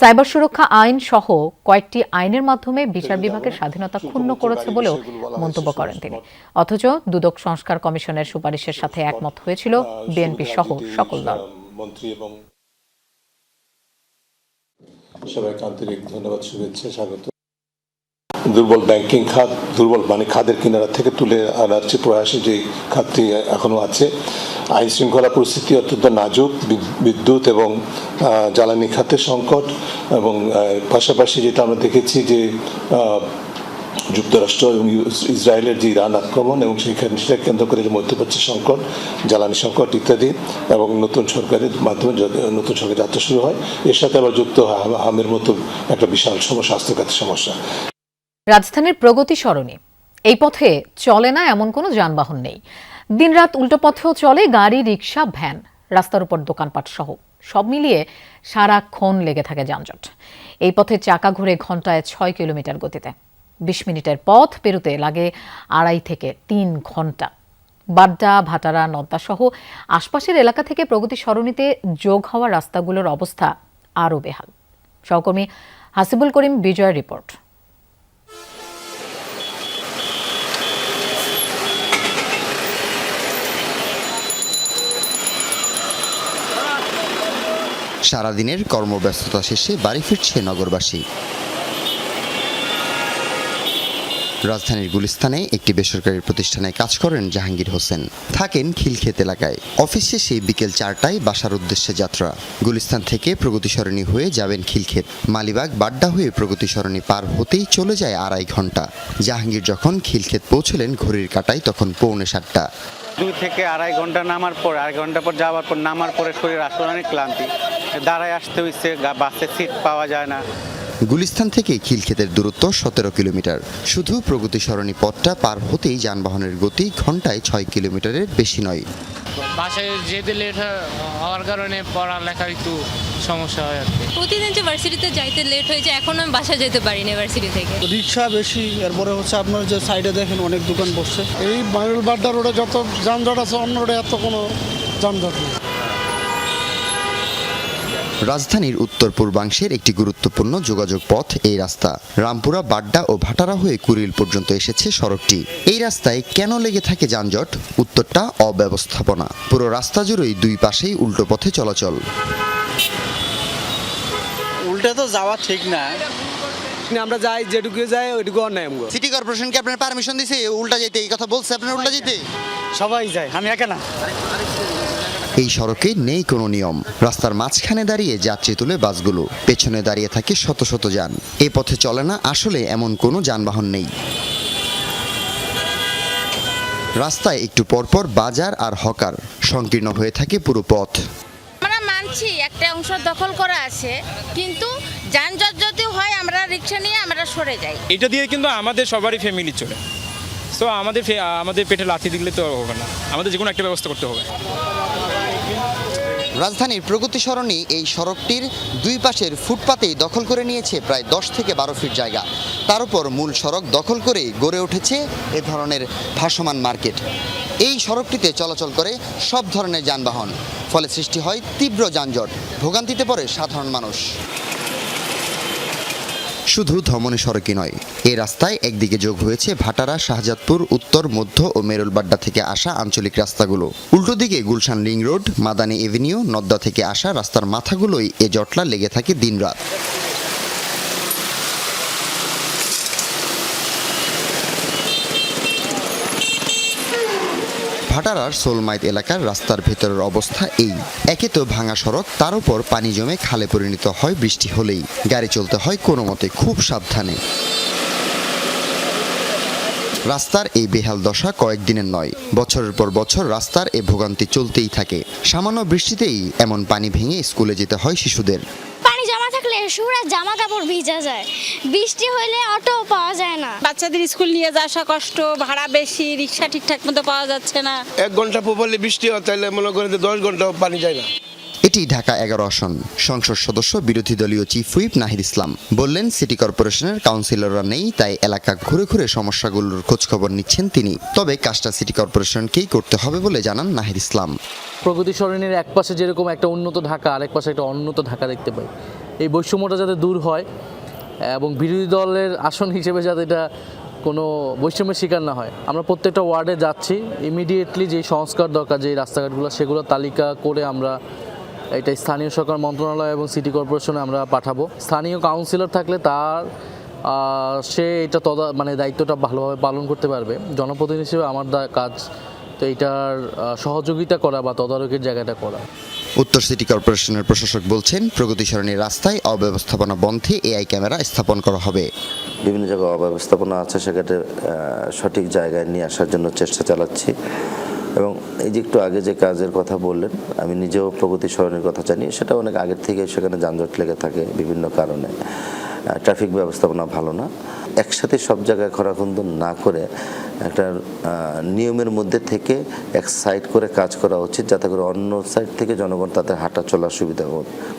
সাইবার সুরক্ষা আইন সহ কয়েকটি আইনের মাধ্যমে বিচার বিভাগের স্বাধীনতা ক্ষুণ্ণ করেছে বলেও মন্তব্য করেন তিনি। অথচ দুদক সংস্কার কমিশনের সুপারিশের সাথে একমত হয়েছিল বিএনপি সহ সকল দল। মন্ত্রী এবং সবাইকে আন্তরিক ধন্যবাদ, শুভেচ্ছা, স্বাগত। দুর্বল ব্যাংকিং খাত, দুর্বল খাদের কিনারা থেকে তুলে আনার যে প্রয়াসে যে খাতটি এখনো আছে, আইন শৃঙ্খলা পরিস্থিতি অত্যন্ত নাজুক, বিদ্যুৎ এবং জ্বালানি খাতের সংকট এবং পাশাপাশি যেটা আমরা দেখেছি যে যুক্তরাষ্ট্র এবং ইসরায়েলের যে ইরান আক্রমণ এবং সেখানে সেটা কেন্দ্র করে যে মধ্যপ্রাচ্য সংকট, জ্বালানি সংকট ইত্যাদি, এবং নতুন সরকারের মাধ্যমে নতুন সরকার যাত্রা শুরু হয়, এর সাথে আবার যুক্ত হামের মতো একটা বিশাল সমস্যা, স্বাস্থ্যগত সমস্যা। রাজধানীর প্রগতি সরণি এই পথে চলে না এমন কোনো যানবাহন নেই। দিনরাত উল্টো পথেও চলে গাড়ি, রিকশা, ভ্যান, রাস্তার উপর দোকানপাট সহ সব মিলিয়ে সারাক্ষণ লেগে থাকে যানজট। এই পথে চাকা ঘুরে ঘন্টায় 6 কিলোমিটার গতিতে। 20 মিনিটের পথ পেরোতে লাগে 2.5 থেকে 3 ঘন্টা। বাড্ডা, ভাটারা, নদ্দা সহ আশপাশের এলাকা থেকে প্রগতি সরণিতে যোগ হওয়া রাস্তাগুলোর অবস্থা আরও বেহাল। সহকর্মী হাসিবুল করিম বিজয়ের রিপোর্ট। সারাদিনের কর্মব্যস্ততা শেষে বাড়ি ফিরছে নগরবাসী। রাজধানীর গুলিস্তানে একটি বেসরকারি প্রতিষ্ঠানে কাজ করেন জাহাঙ্গীর হোসেন। থাকেন খিলক্ষেত এলাকায়। অফিস শেষে বিকেল 4টায় বাসার উদ্দেশ্যে যাত্রা। গুলিস্তান থেকে প্রগতি সরণি হয়ে যাবেন খিলক্ষেত। মালিবাগ, বাড্ডা হয়ে প্রগতি সরণি পার হতেই চলে যায় 2.5 ঘন্টা। জাহাঙ্গীর যখন খিলক্ষেত পৌঁছলেন ঘড়ির কাঁটায় তখন 6:45। 2 থেকে 2.5 ঘন্টা নামার পর, 2.5 ঘন্টা পর যাওয়ার পর নামার পরে শরীর আসলে অনেক ক্লান্তি, দাঁড়ায় আসতে হয়েছে, বাসে সিট পাওয়া যায় না। গুলিস্তান থেকে খিলক্ষেতের দূরত্ব 17 কিলোমিটার। শুধু প্রগতি সরণি পথটা পার হতেই যানবাহনের গতি ঘন্টায় 6 কিলোমিটারের বেশি নয়। বাসায় যেতে লেট হওয়ার কারণে পড়ালেখার একটু সমস্যা হয় আর কি। প্রতিদিন যে ভার্সিটিতে যাইতে লেট হয়ে যায়, এখন আমি বাসায় যেতে পারি না ভার্সিটি থেকে। রিক্সা বেশি, এরপরে হচ্ছে আপনার যে সাইডে দেখেন অনেক দোকান বসছে। এই মাইনুল বাড্ডা রোডে যত যানজট আছে অন্য রোডে এত কোনো যানজট নেই। রাজধানীর উত্তর পূর্বাংশের একটি গুরুত্বপূর্ণ যোগাযোগ পথ এই রাস্তা। রামপুরা, বাড্ডা ও ভাটারা হয়ে কুড়িল পর্যন্ত এসেছে সড়কটি। এই রাস্তায় কেন লেগে থাকে যানজট? উত্তরটা অব্যবস্থাপনা। পুরো রাস্তা জুড়েই 2 পাশেই উল্টো পথে চলাচল। উল্টে তো যাওয়া ঠিক না, আমরা যাই যেটুকু যাই ওইটুকু অন্যায়। সিটি কর্পোরেশন কি আপনার পারমিশন দিছে উল্টা যেতে? এই কথা বলছে আপনার উল্টা যেতে? সবাই যায়, আমি একা না। এই সড়কে নেই কোনো নিয়ম। রাস্তার মাঝখানে দাঁড়িয়ে যাত্রী তুলে বাসগুলো, পেছনে দাঁড়িয়ে থাকে শত শত যান। এ পথে চলে না আসলে এমন কোনো যানবাহন নেই। রাস্তায় একটু পরপর বাজার আর হকার, সংকীর্ণ হয়ে থাকে পুরো পথ। আমরা মানছি একটা অংশ দখল করা আছে, কিন্তু যানজট যদি হয় আমরা রিক্সা নিয়ে আমরা সরে যাই। এটা দিয়ে কিন্তু আমাদের সবারই ফ্যামিলি চলে, তো আমাদের পেটে লাথি দিলে তো হবে না, আমাদের যে কোনো একটা ব্যবস্থা করতে হবে। রাজধানীর প্রগতি সরণি এই সড়কটির 2 পাশের ফুটপাতেই দখল করে নিয়েছে প্রায় 10 থেকে 12 ফিট জায়গা। তার উপর মূল সড়ক দখল করে গড়ে উঠেছে এ ধরনের ভাসমান মার্কেট। এই সড়কটিতে চলাচল করে সব ধরনের যানবাহন, ফলে সৃষ্টি হয় তীব্র যানজট। ভোগান্তিতে পড়ে সাধারণ মানুষ। শুধু ধমনী সড়কই নয়, এই রাস্তায় একদিকে যোগ হয়েছে ভাটারা, শাহজাদপুর, উত্তর, মধ্য ও মেরুলবাড্ডা থেকে আসা আঞ্চলিক রাস্তাগুলো। উল্টো দিকে Gulshan link road, Madani avenue, Nadda থেকে আসা রাস্তার মাথাগুলোই এ জটলা লেগে থাকে দিনরাত। ভাটারার সোলমাইত এলাকার রাস্তার ভেতরের অবস্থা এই। একে তো ভাঙা সড়ক, তার উপর পানি জমে খালে পরিণত হয় বৃষ্টি হলেই। গাড়ি চলতে হয় কোনো মতে, খুব সাবধানে। রাস্তার এই বেহাল দশা কয়েকদিনের নয়, বছরের পর বছর রাস্তার এ ভোগান্তি চলতেই থাকে। সামান্য বৃষ্টিতেই এমন পানি ভেঙে স্কুলে যেতে হয় শিশুদের। পানি জমা থাকলে পুরো জামা কাপড় ভিজা যায়, বৃষ্টি হলে অটো পাওয়া যায় না। বাচ্চাদের স্কুল নিয়ে যাওয়া আসা কষ্ট, ভাড়া বেশি, রিক্সা ঠিকঠাক মতো পাওয়া যাচ্ছে না। 1 ঘন্টা পরলে বৃষ্টি হয়, তাহলে মনে করেন 10 ঘন্টা পানি যায় না। এটি ঢাকা 11 আসন। সংসদ সদস্য বিরোধী দলীয় চিফ হুইপ নাহিদ ইসলাম বললেন, সিটি কর্পোরেশনের কাউন্সিলররা নেই, তাই এলাকা ঘুরে ঘুরে সমস্যাগুলোর খোঁজখবর নিচ্ছেন তিনি। তবে কাজটা সিটি কর্পোরেশনকেই করতে হবে বলে জানান নাহিদ ইসলাম। প্রগতি সরণির এক পাশে যেরকম একটা উন্নত ঢাকা, আরেক পাশে একটা অনুন্নত ঢাকা দেখতে পাই। এই বৈষম্যটা যাতে দূর হয় এবং বিরোধী দলের আসন হিসেবে যাতে এটা কোনো বৈষম্যের শিকার না হয়, আমরা প্রত্যেকটা ওয়ার্ডে যাচ্ছি। ইমিডিয়েটলি যে সংস্কার দরকার, যে রাস্তাঘাটগুলো, সেগুলো তালিকা করে আমরা এটা স্থানীয় সরকার মন্ত্রণালয় এবং সিটি কর্পোরেশনে আমরা পাঠাবো। স্থানীয় কাউন্সিলর থাকলে তার সে এটা দায়িত্বটা ভালোভাবে পালন করতে পারবে। জনপ্রতিনিধি হিসেবে আমার কাজ তো এইটার সহযোগিতা করা বা তদারকির জায়গাটা করা। উত্তর সিটি কর্পোরেশনের প্রশাসক বলছেন, প্রগতি সরণির রাস্তায় অব্যবস্থাপনা বন্ধে এআই ক্যামেরা স্থাপন করা হবে। বিভিন্ন জায়গায় অব্যবস্থাপনা আছে, সেখানে সঠিক জায়গায় নিয়ে আসার জন্য চেষ্টা চালাচ্ছি। এবং এই যে একটু আগে যে কাজের কথা বললেন, আমি নিজেও প্রগতি সরণির কথা জানি, সেটা অনেক আগের থেকে সেখানে যানজট লেগে থাকে বিভিন্ন কারণে, ট্রাফিক ব্যবস্থাপনা ভালো না। একসাথে সব জায়গায় খরাখন্দ না করে একটা নিয়মের মধ্যে থেকে এক সাইড করে কাজ করা উচিত, যাতে করে অন্য সাইড থেকে জনগণ তাদের হাঁটা চলার সুবিধা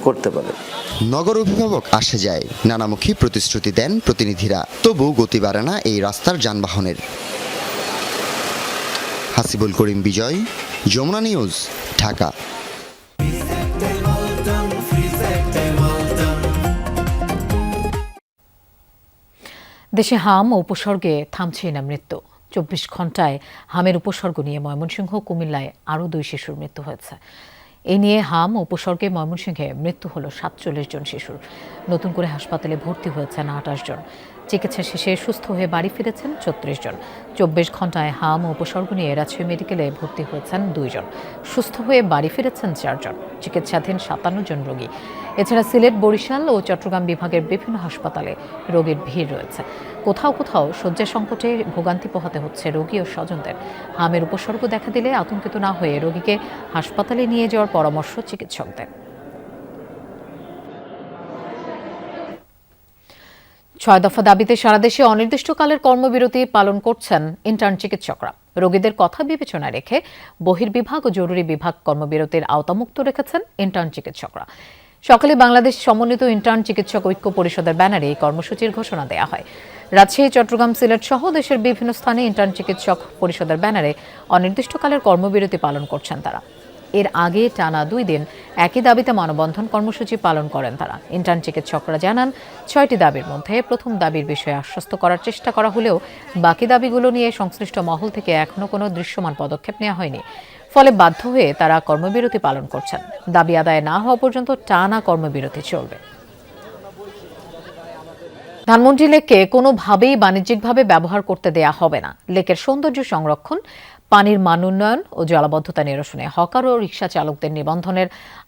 করতে পারে। নগর অভিভাবক আসে যায়, নানামুখী প্রতিশ্রুতি দেন প্রতিনিধিরা, তবু গতি বাড়ে না এই রাস্তার যানবাহনের। হাসিবুল করিম বিজয়, যমুনা নিউজ, ঢাকা। দেশে হাম ও উপসর্গে থামছে না মৃত্যু। 24 ঘন্টায় হামের উপসর্গ নিয়ে ময়মনসিংহ, কুমিল্লায় আরও 2 শিশুর মৃত্যু হয়েছে। এ নিয়ে হাম ও উপসর্গে ময়মনসিংহে মৃত্যু হলো 47 জন শিশুর। নতুন করে হাসপাতালে ভর্তি হয়েছেন 28 জন। চিকিৎসা শেষে সুস্থ হয়ে বাড়ি ফিরেছেন 34 জন। 24 ঘন্টায় হাম ও উপসর্গ নিয়ে রাজশাহী মেডিকেলে ভর্তি হয়েছেন 2 জন। সুস্থ হয়ে বাড়ি ফিরেছেন 4 জন। চিকিৎসাধীন 57 জন রোগী। এছাড়া সিলেট, বরিশাল ও চট্টগ্রাম বিভাগের বিভিন্ন হাসপাতালে রোগীর ভিড় রয়েছে। কোথাও কোথাও শয্যা সংকটে ভোগান্তি পোহাতে হচ্ছে রোগী ও স্বজনদের। হামের উপসর্গ দেখা দিলে আতঙ্কিত না হয়ে রোগীকে হাসপাতালে নিয়ে যাওয়ার পরামর্শ চিকিৎসকদের। 6 দফা দাবিতে সারা দেশে অনির্দিষ্টকালের কর্মবিরতি পালন করছেন ইন্টার্ন চিকিৎসকরা। রোগীদের কথা বিবেচনায় রেখে বহির্বিভাগ ও জরুরি বিভাগ কর্মবিরতির আওতামুক্ত রেখেছেন ইন্টার্ন চিকিৎসকরা। সকালে বাংলাদেশ সমন্বিত ইন্টার্ন চিকিৎসক ঐক্য পরিষদের ব্যানারে এই কর্মসূচির ঘোষণা দেওয়া হয়। রাজশাহী, চট্টগ্রাম, সিলেট সহ দেশের বিভিন্ন স্থানে ইন্টার্ন চিকিৎসক পরিষদের ব্যানারে অনির্দিষ্টকালের কর্মবিরতি পালন করছেন তারা। এর আগে টানা 2 দিন একই দাবিতে মানববন্ধন কর্মসূচি পালন করেন তারা। ইন্টার্ন চিকিৎসকরা জানান, 6টি দাবির মধ্যে প্রথম দাবির বিষয়ে আশ্বস্ত করার চেষ্টা করা হলেও বাকি দাবিগুলো নিয়ে সংশ্লিষ্ট মহল থেকে এখনো কোনো দৃশ্যমান পদক্ষেপ নেওয়া হয়নি। ফলে বাধ্য হয়ে তারা কর্মবিরতি পালন করছেন। দাবি আদায় না হওয়া পর্যন্ত টানা কর্মবিরতি চলবে। ধানমন্ডি লেককে কোনোভাবেই বাণিজ্যিকভাবে ব্যবহার করতে দেয়া হবে না। লেকের সৌন্দর্য সংরক্ষণ, পানির মান উন্নয়ন ও জলাবদ্ধতা নিরসনে হকার ও রিকশা চালকদের নিবন্ধনের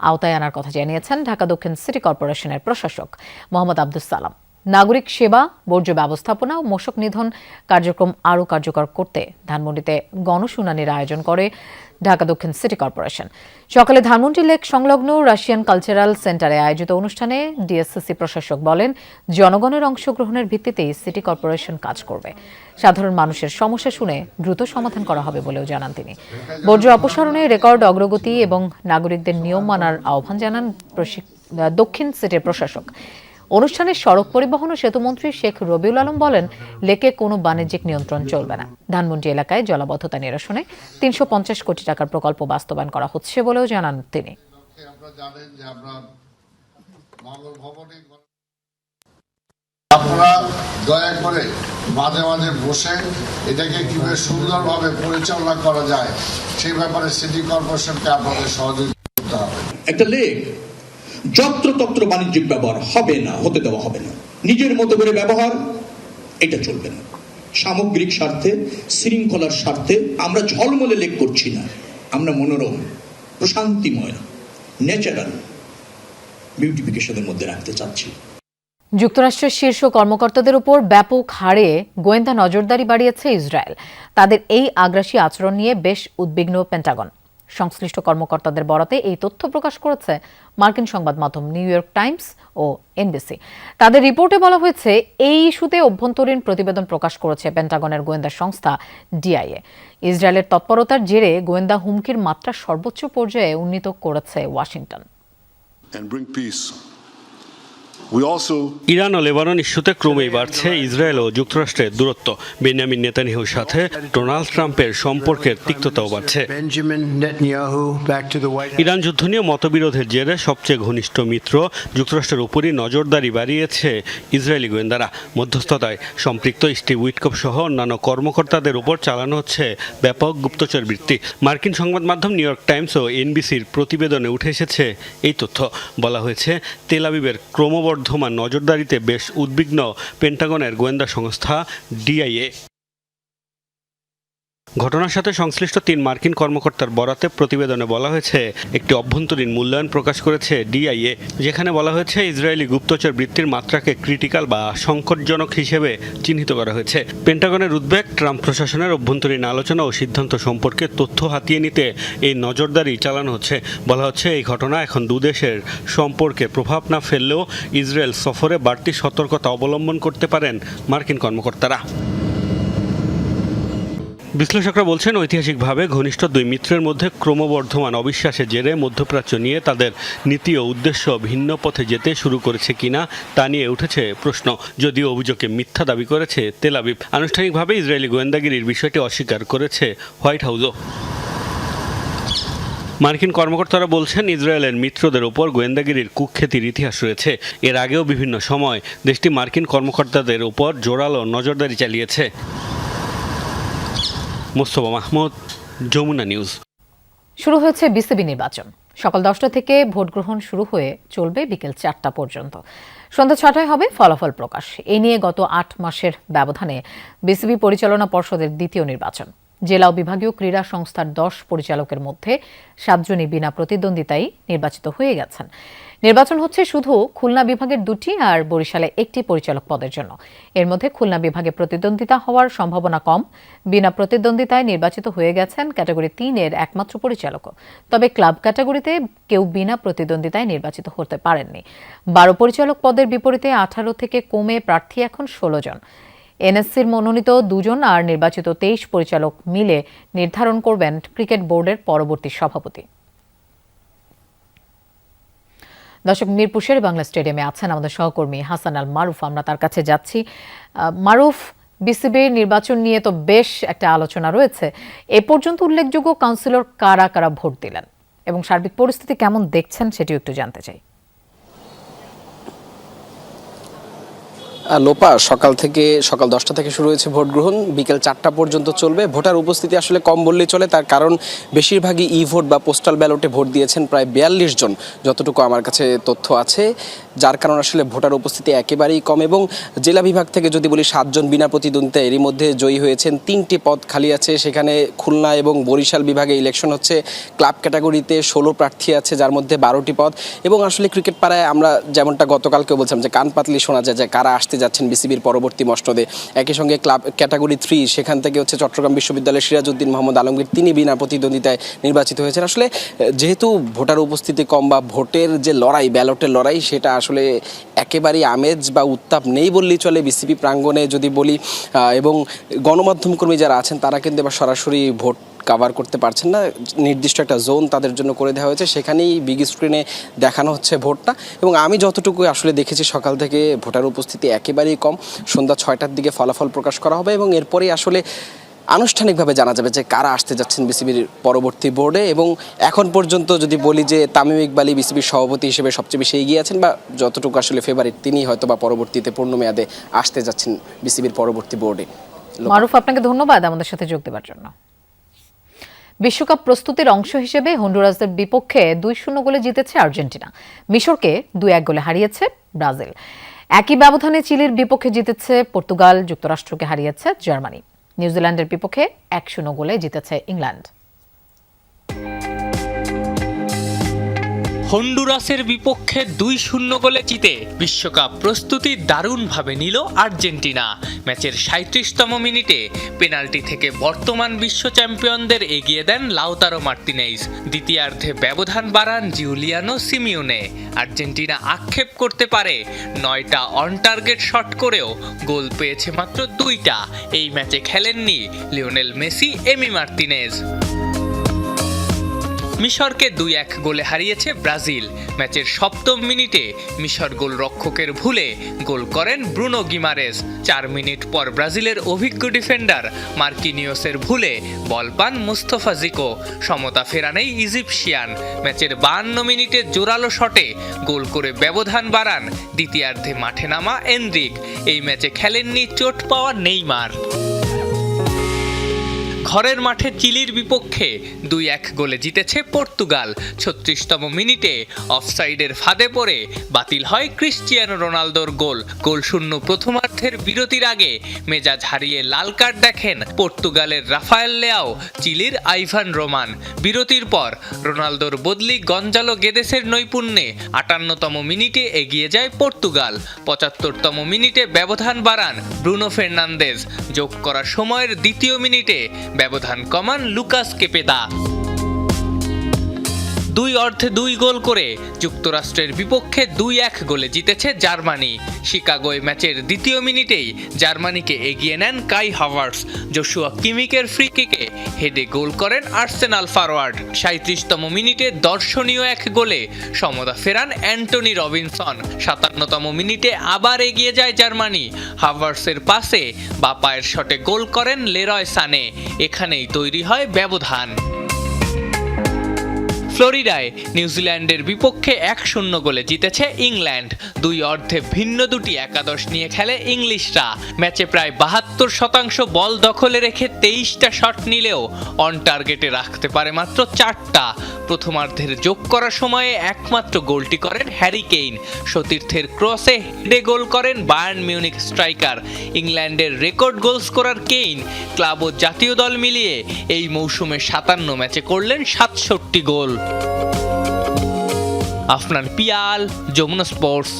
আওতায় আনার কথা জানিয়েছেন ঢাকা দক্ষিণ সিটি কর্পোরেশনের প্রশাসক মোহাম্মদ আব্দুস সালাম। নাগরিক সেবা, বর্জ্য ব্যবস্থাপনা ও মশক নিধন কার্যক্রম আরও কার্যকর করতে ধানমন্ডিতে গণশুনানির আয়োজন করে ঢাকা দক্ষিণ সিটি কর্পোরেশন। সকালে ধানমন্ডি লেক সংলগ্ন রাশিয়ান কালচারাল সেন্টারে আয়োজিত অনুষ্ঠানে ডিএসসিসি প্রশাসক বলেন, জনগণের অংশগ্রহণের ভিত্তিতেই সিটি কর্পোরেশন কাজ করবে। সাধারণ মানুষের সমস্যা শুনে দ্রুত সমাধান করা হবে বলেও জানান তিনি। বর্জ্য অপসারণে রেকর্ড অগ্রগতি এবং নাগরিকদের নিয়ম মানার আহ্বান জানান দক্ষিণ সিটির প্রশাসক। অনুষ্ঠানে সড়ক পরিবহন ও সেতুমন্ত্রী শেখ রবিউল আলম বলেন, লেকে কোনো বাণিজ্যিক নিয়ন্ত্রণ চলবে না। ধানমন্ডি এলাকায় জলাবদ্ধতা নিরসনে 350 কোটি টাকার প্রকল্প বাস্তবায়ন করা হচ্ছে বলেও জানান তিনি। আপনারা দয়া করে মাঝে মাঝে বসে এটাকে কিভাবে সুন্দরভাবে পরিচালনা করা যায় সেই ব্যাপারে সিটি কর্পোরেশনকে আপনাদের সহযোগিতা করতে হবে। একটা লেক যত্রতত্র বাণিজ্যিক ব্যবহার হবে না, হতে দেওয়া হবে না। নিজের মতো করে ব্যবহার, এটা চলবে না। সামগ্রিক স্বার্থে, শৃঙ্খলার স্বার্থে আমরা ঝলমলে লেক করছি না, আমরা মনোরম, প্রশান্তিময়, ন্যাচারাল বিউটিফিকেশনের মধ্যে রাখতে চাচ্ছি। যুক্তরাষ্ট্রের শীর্ষ কর্মকর্তাদের উপর ব্যাপক হারে গোয়েন্দা নজরদারি বাড়িয়েছে ইসরায়েল। তাদের এই আগ্রাসী আচরণ নিয়ে বেশ উদ্বিগ্ন পেন্টাগন। সংশ্লিষ্ট কর্মকর্তাদের বরাতে এই তথ্য প্রকাশ করেছে মার্কিন সংবাদ মাধ্যম নিউ ইয়র্ক টাইমস ও এনবিসি। তাদের রিপোর্টে বলা হয়েছে, এই ইস্যুতে অভ্যন্তরীণ প্রতিবেদন প্রকাশ করেছে পেন্টাগনের গোয়েন্দা সংস্থা ডিআইএ। ইসরায়েলের তৎপরতার জেরে গোয়েন্দা হুমকির মাত্রা সর্বোচ্চ পর্যায়ে উন্নীত করেছে ওয়াশিংটন। ইরান ও লেবানন ইস্যুতে ক্রমেই বাড়ছে ইসরায়েল ও যুক্তরাষ্ট্রের দূরত্ব। বেনিয়ামিন নেতানিয়াহুর সাথে ডোনাল্ড ট্রাম্পের সম্পর্কের তিক্ততাও বাড়ছে। ইরান যুদ্ধ নিয়ে মতবিরোধের জেরে সবচেয়ে ঘনিষ্ঠ মিত্র যুক্তরাষ্ট্রের উপরই নজরদারি বাড়িয়েছে ইসরায়েলি গোয়েন্দারা। মধ্যস্থতায় সম্পৃক্ত স্টিভ উইটকফ সহ অন্যান্য কর্মকর্তাদের উপর চালানো হচ্ছে ব্যাপক গুপ্তচর বৃত্তি। মার্কিন সংবাদ মাধ্যম নিউ ইয়র্ক টাইমস ও এনবিসির প্রতিবেদনে উঠে এসেছে এই তথ্য। বলা হয়েছে, তেল আবিবের ক্রমবর্ধমান নজরদারিতে বেশ উদ্বিগ্ন পেন্টাগনের গোয়েন্দা সংস্থা ডিআইএ। ঘটনার সাথে সংশ্লিষ্ট 3 মার্কিন কর্মকর্তার বরাতে প্রতিবেদনে বলা হয়েছে, একটি অভ্যন্তরীণ মূল্যায়ন প্রকাশ করেছে ডিআইএ, যেখানে বলা হয়েছে ইসরায়েলি গুপ্তচর বৃত্তির মাত্রাকে ক্রিটিক্যাল বা সংকটজনক হিসেবে চিহ্নিত করা হয়েছে। পেন্টাগনের উদ্বেগ, ট্রাম্প প্রশাসনের অভ্যন্তরীণ আলোচনা ও সিদ্ধান্ত সম্পর্কে তথ্য হাতিয়ে নিতে এই নজরদারি চালানো হচ্ছে। বলা হচ্ছে এই ঘটনা এখন দুদেশের সম্পর্কে প্রভাব না ফেললেও ইসরায়েল সফরে বাড়তি সতর্কতা অবলম্বন করতে পারেন মার্কিন কর্মকর্তারা। বিশ্লেষকরা বলছেন, ঐতিহাসিকভাবে ঘনিষ্ঠ 2 মিত্রের মধ্যে ক্রমবর্ধমান অবিশ্বাসের জেরে মধ্যপ্রাচ্য নিয়ে তাদের নীতি ও উদ্দেশ্য ভিন্ন পথে যেতে শুরু করেছে কিনা তা নিয়ে উঠেছে প্রশ্ন, যদিও অভিযোগকে মিথ্যা দাবি করেছে তেল আবিব। আনুষ্ঠানিকভাবে ইসরায়েলি গোয়েন্দাগিরির বিষয়টি অস্বীকার করেছে হোয়াইট হাউসও। মার্কিন কর্মকর্তারা বলছেন, ইসরায়েলের মিত্রদের ওপর গোয়েন্দাগিরির কুখ্যাতির ইতিহাস রয়েছে। এর আগেও বিভিন্ন সময় দেশটি মার্কিন কর্মকর্তাদের ওপর জোরালো নজরদারি চালিয়েছে। মোস্তফা মাহমুদ, যমুনা নিউজ। শুরু হয়েছে বিসিবি নির্বাচন। সকাল 10টা থেকে ভোট গ্রহণ শুরু হয়ে চলবে বিকেল 4টা পর্যন্ত। সন্ধ্যা 6টায় হবে ফলাফল প্রকাশ। এ নিয়ে গত 8 মাসের ব্যবধানে বিসিবি পরিচালনা পর্ষদের দ্বিতীয় নির্বাচন। জেলা ও বিভাগীয় ক্রীড়া সংস্থার 10 পরিচালকের মধ্যে 7 জনই বিনা প্রতিদ্বন্দ্বিতায় নির্বাচিত হয়ে গেছেন। নির্বাচন হচ্ছে শুধু খুলনা বিভাগের 2টি আর বরিশালে 1টি পরিচালক পদের জন্য। এর মধ্যে খুলনা বিভাগে প্রতিদ্বন্দ্বিতা হওয়ার সম্ভাবনা কম। বিনা প্রতিদ্বন্দ্বিতায় নির্বাচিত হয়ে গেছেন ক্যাটাগরি 3-এর একমাত্র পরিচালকও। তবে ক্লাব ক্যাটাগরিতে কেউ বিনা প্রতিদ্বন্দ্বিতায় নির্বাচিত হতে পারেননি। 12 পরিচালক পদের বিপরীতে 18 থেকে কমে প্রার্থী এখন 16 জন। এনএসসির মনোনীত 2 জন আর নির্বাচিত 23 পরিচালক মিলে নির্ধারণ করবেন ক্রিকেট বোর্ডের পরবর্তী সভাপতি। দর্শক, মিরপুর শেরে বাংলা স্টেডিয়ামে আছেন আমাদের সহকর্মী হাসান আল মারুফ। আমরা তার কাছে যাচ্ছি। মারুফ, বিসিবির নির্বাচন নিয়ে তো বেশ একটা আলোচনা রয়েছে। এ পর্যন্ত উল্লেখযোগ্য কাউন্সিলর কারা কারা ভোট দিলেন এবং সার্বিক পরিস্থিতি কেমন দেখছেন সেটিও একটু জানতে চাই। লোপা, সকাল 10টা থেকে শুরু হয়েছে ভোট গ্রহণ, বিকেল 4টা পর্যন্ত চলবে। ভোটার উপস্থিতি আসলে কম বললেই চলে, তার কারণ বেশিরভাগই ই ভোট বা পোস্টাল ব্যালটে ভোট দিয়েছেন প্রায় 42 জন, যতটুকু আমার কাছে তথ্য আছে, যার কারণে আসলে ভোটার উপস্থিতি একেবারেই কম। এবং জেলা বিভাগ থেকে যদি বলি 7 জন বিনা প্রতিদ্বন্দ্বিতা, এরই মধ্যে জয়ী হয়েছেন। 3টি পদ খালি আছে, সেখানে খুলনা এবং বরিশাল বিভাগে ইলেকশন হচ্ছে। ক্লাব ক্যাটাগরিতে 16 প্রার্থী আছে, যার মধ্যে 12টি পদ। এবং আসলে ক্রিকেট পাড়ায় আমরা যেমনটা গতকালকেও বলছিলাম যে কান পাতলি শোনা যায় যে কারা আসতে যাচ্ছেন বিসিবির পরবর্তী মসনদে। একই সঙ্গে ক্লাব ক্যাটাগরি 3, সেখান থেকে হচ্ছে চট্টগ্রাম বিশ্ববিদ্যালয়ের সিরাজউদ্দিন মোহাম্মদ আলমগীর, তিনি বিনা প্রতিদ্বন্দ্বিতায় নির্বাচিত হয়েছেন। আসলে যেহেতু ভোটার উপস্থিতি কম বা ভোটের যে লড়াই, ব্যালটের লড়াই, সেটা আসলে একেবারেই আমেজ বা উত্তাপ নেই বললেই চলে বিসিবি প্রাঙ্গণে যদি বলি। এবং গণমাধ্যম কর্মী যারা আছেন তারা কিন্তু এবার সরাসরি ভোট কাভার করতে পারছেন না। নির্দিষ্ট একটা জোন তাদের জন্য করে দেওয়া হয়েছে, সেখানেই বিগ স্ক্রিনে দেখানো হচ্ছে ভোটটা। এবং আমি যতটুকু আসলে দেখেছি সকাল থেকে ভোটার উপস্থিতি একেবারেই কম। সন্ধ্যা 6টার দিকে ফলাফল প্রকাশ করা হবে এবং এরপরেই আসলে আনুষ্ঠানিকভাবে জানা যাবে যে কারা আসতে যাচ্ছেন বিসিবির পরবর্তী বোর্ডে। এবং এখন পর্যন্ত যদি বলি যে তামিম ইকবালই বিসিবির সভাপতি হিসেবে সবচেয়ে বেশি এগিয়ে আছেন বা যতটুকু আসলে ফেভারিট, তিনি হয়তো বা পরবর্তীতে পূর্ণ মেয়াদে আসতে যাচ্ছেন বিসিবির পরবর্তী বোর্ডে। মারুফ, আপনাকে ধন্যবাদ আমাদের সাথে যোগ দেওয়ার জন্য। বিশ্বকাপ প্রস্তুতির অংশ হিসেবে হন্ডুরাসের বিপক্ষে 2-0 গোলে জিতেছে আর্জেন্টিনা। মিশরকে 2-1 গোলে হারিয়েছে ব্রাজিল। একই ব্যবধানে চিলির বিপক্ষে জিতেছে পর্তুগাল, যুক্তরাষ্ট্রকে হারিয়েছে জার্মানি। নিউজিল্যান্ডের বিপক্ষে 1-0 গোলে জিতেছে ইংল্যান্ড। হন্ডুরাসের বিপক্ষে 2-0 গোলে জিতে বিশ্বকাপ প্রস্তুতি দারুণভাবে নিল আর্জেন্টিনা। ম্যাচের 37তম মিনিটে পেনাল্টি থেকে বর্তমান বিশ্ব চ্যাম্পিয়নদের এগিয়ে দেন লাউতারো মার্তিনেজ। দ্বিতীয়ার্ধে ব্যবধান বাড়ান জিউলিয়ানো সিমিওনে। আর্জেন্টিনা আক্ষেপ করতে পারে 9টা অন টার্গেট শট করেও গোল পেয়েছে মাত্র 2টা। এই ম্যাচে খেলেননি লিওনেল মেসি, এমি মার্তিনেজ। মিশরকে 2-1 গোলে হারিয়েছে ব্রাজিল। ম্যাচের 7ম মিনিটে মিশর গোলরক্ষকের ভুলে গোল করেন ব্রুনো গিমারেস। 4 মিনিট পর ব্রাজিলের অভিজ্ঞ ডিফেন্ডার মার্কিনিওসের ভুলে বল পান মুস্তফা জিকো। সমতা ফেরানেই ইজিপশিয়ান। ম্যাচের 52 মিনিটে জোরালো শটে গোল করে ব্যবধান বাড়ান দ্বিতীয়ার্ধে মাঠে নামা এনরিক। এই ম্যাচে খেলেননি চোট পাওয়া নেইমার। ঘরের মাঠে চিলির বিপক্ষে 2-1 গোলে জিতেছে পর্তুগাল। 36তম মিনিটে অফসাইডের ফাঁদে পড়ে বাতিল হয় ক্রিস্টিয়ানো রোনালদোর গোল। গোলশূন্য প্রথমার্ধে দ্বিতীয়ার্ধের বিরতির আগে মেজাজ হারিয়ে লাল কার্ড দেখেন পর্তুগালের রাফায়েল লেয়াও, চিলির আইভান রোমান। বিরতির পর রোনালদোর বদলি গঞ্জালো গেদেসের নৈপুণ্যে 58তম মিনিটে এগিয়ে যায় পর্তুগাল। 75তম মিনিটে ব্যবধান বাড়ান ব্রুনো ফের্নান্দেজ। যোগ করা সময়ের দ্বিতীয় মিনিটে ব্যবধান কমান লুকাস কেপেদা। 2 অর্ধে 2 গোল করে যুক্তরাষ্ট্রের বিপক্ষে 2-1 গোলে জিতেছে জার্মানি। শিকাগোয় ম্যাচের দ্বিতীয় মিনিটেই জার্মানিকে এগিয়ে নেন কাই হাভার্টস। জোশুয়া কিমিকের ফ্রি কিকে হেডে গোল করেন আর্সেনাল ফরওয়ার্ড। 37তম মিনিটে দর্শনীয় এক গোলে সমতা ফেরান অ্যান্টনি রবিনসন। 57তম মিনিটে আবার এগিয়ে যায় জার্মানি। হাভার্টসের পাসে বা পায়ের শটে গোল করেন লেরয় সানে। এখানেই তৈরি হয় ব্যবধান। ফ্লোরিডায় নিউজিল্যান্ডের বিপক্ষে 1-0 গোলে জিতেছে ইংল্যান্ড। 2 অর্ধে ভিন্ন দুটি একাদশ নিয়ে খেলে ইংলিশরা। ম্যাচে প্রায় 72% বল দখলে রেখে 23টা শট নিলেও অন টার্গেটে রাখতে পারে মাত্র 4টা। প্রথমার্ধের যোগ করা সময়ে একমাত্র গোলটি করেন হ্যারি কেইন। সতীর্থের ক্রসে হেডে গোল করেন বায়ার্ন মিউনিখ স্ট্রাইকার। ইংল্যান্ডের record goal scorer Kane club ও জাতীয় দল মিলিয়ে এই মৌসুমে 57 ম্যাচে করলেন 67 গোল। আফনান পিয়াল, যমুনা স্পোর্টস।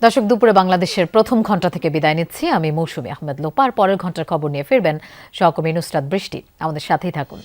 দর্শক, দুপুরে বাংলাদেশের প্রথম ঘন্টা থেকে বিদায় নিচ্ছি আমি মৌসুমী আহমেদ লোপা। আর পরের ঘন্টার খবর নিয়ে ফিরবেন সহকর্মী নুসরাত বৃষ্টি। আমাদের সাথেই থাকুন।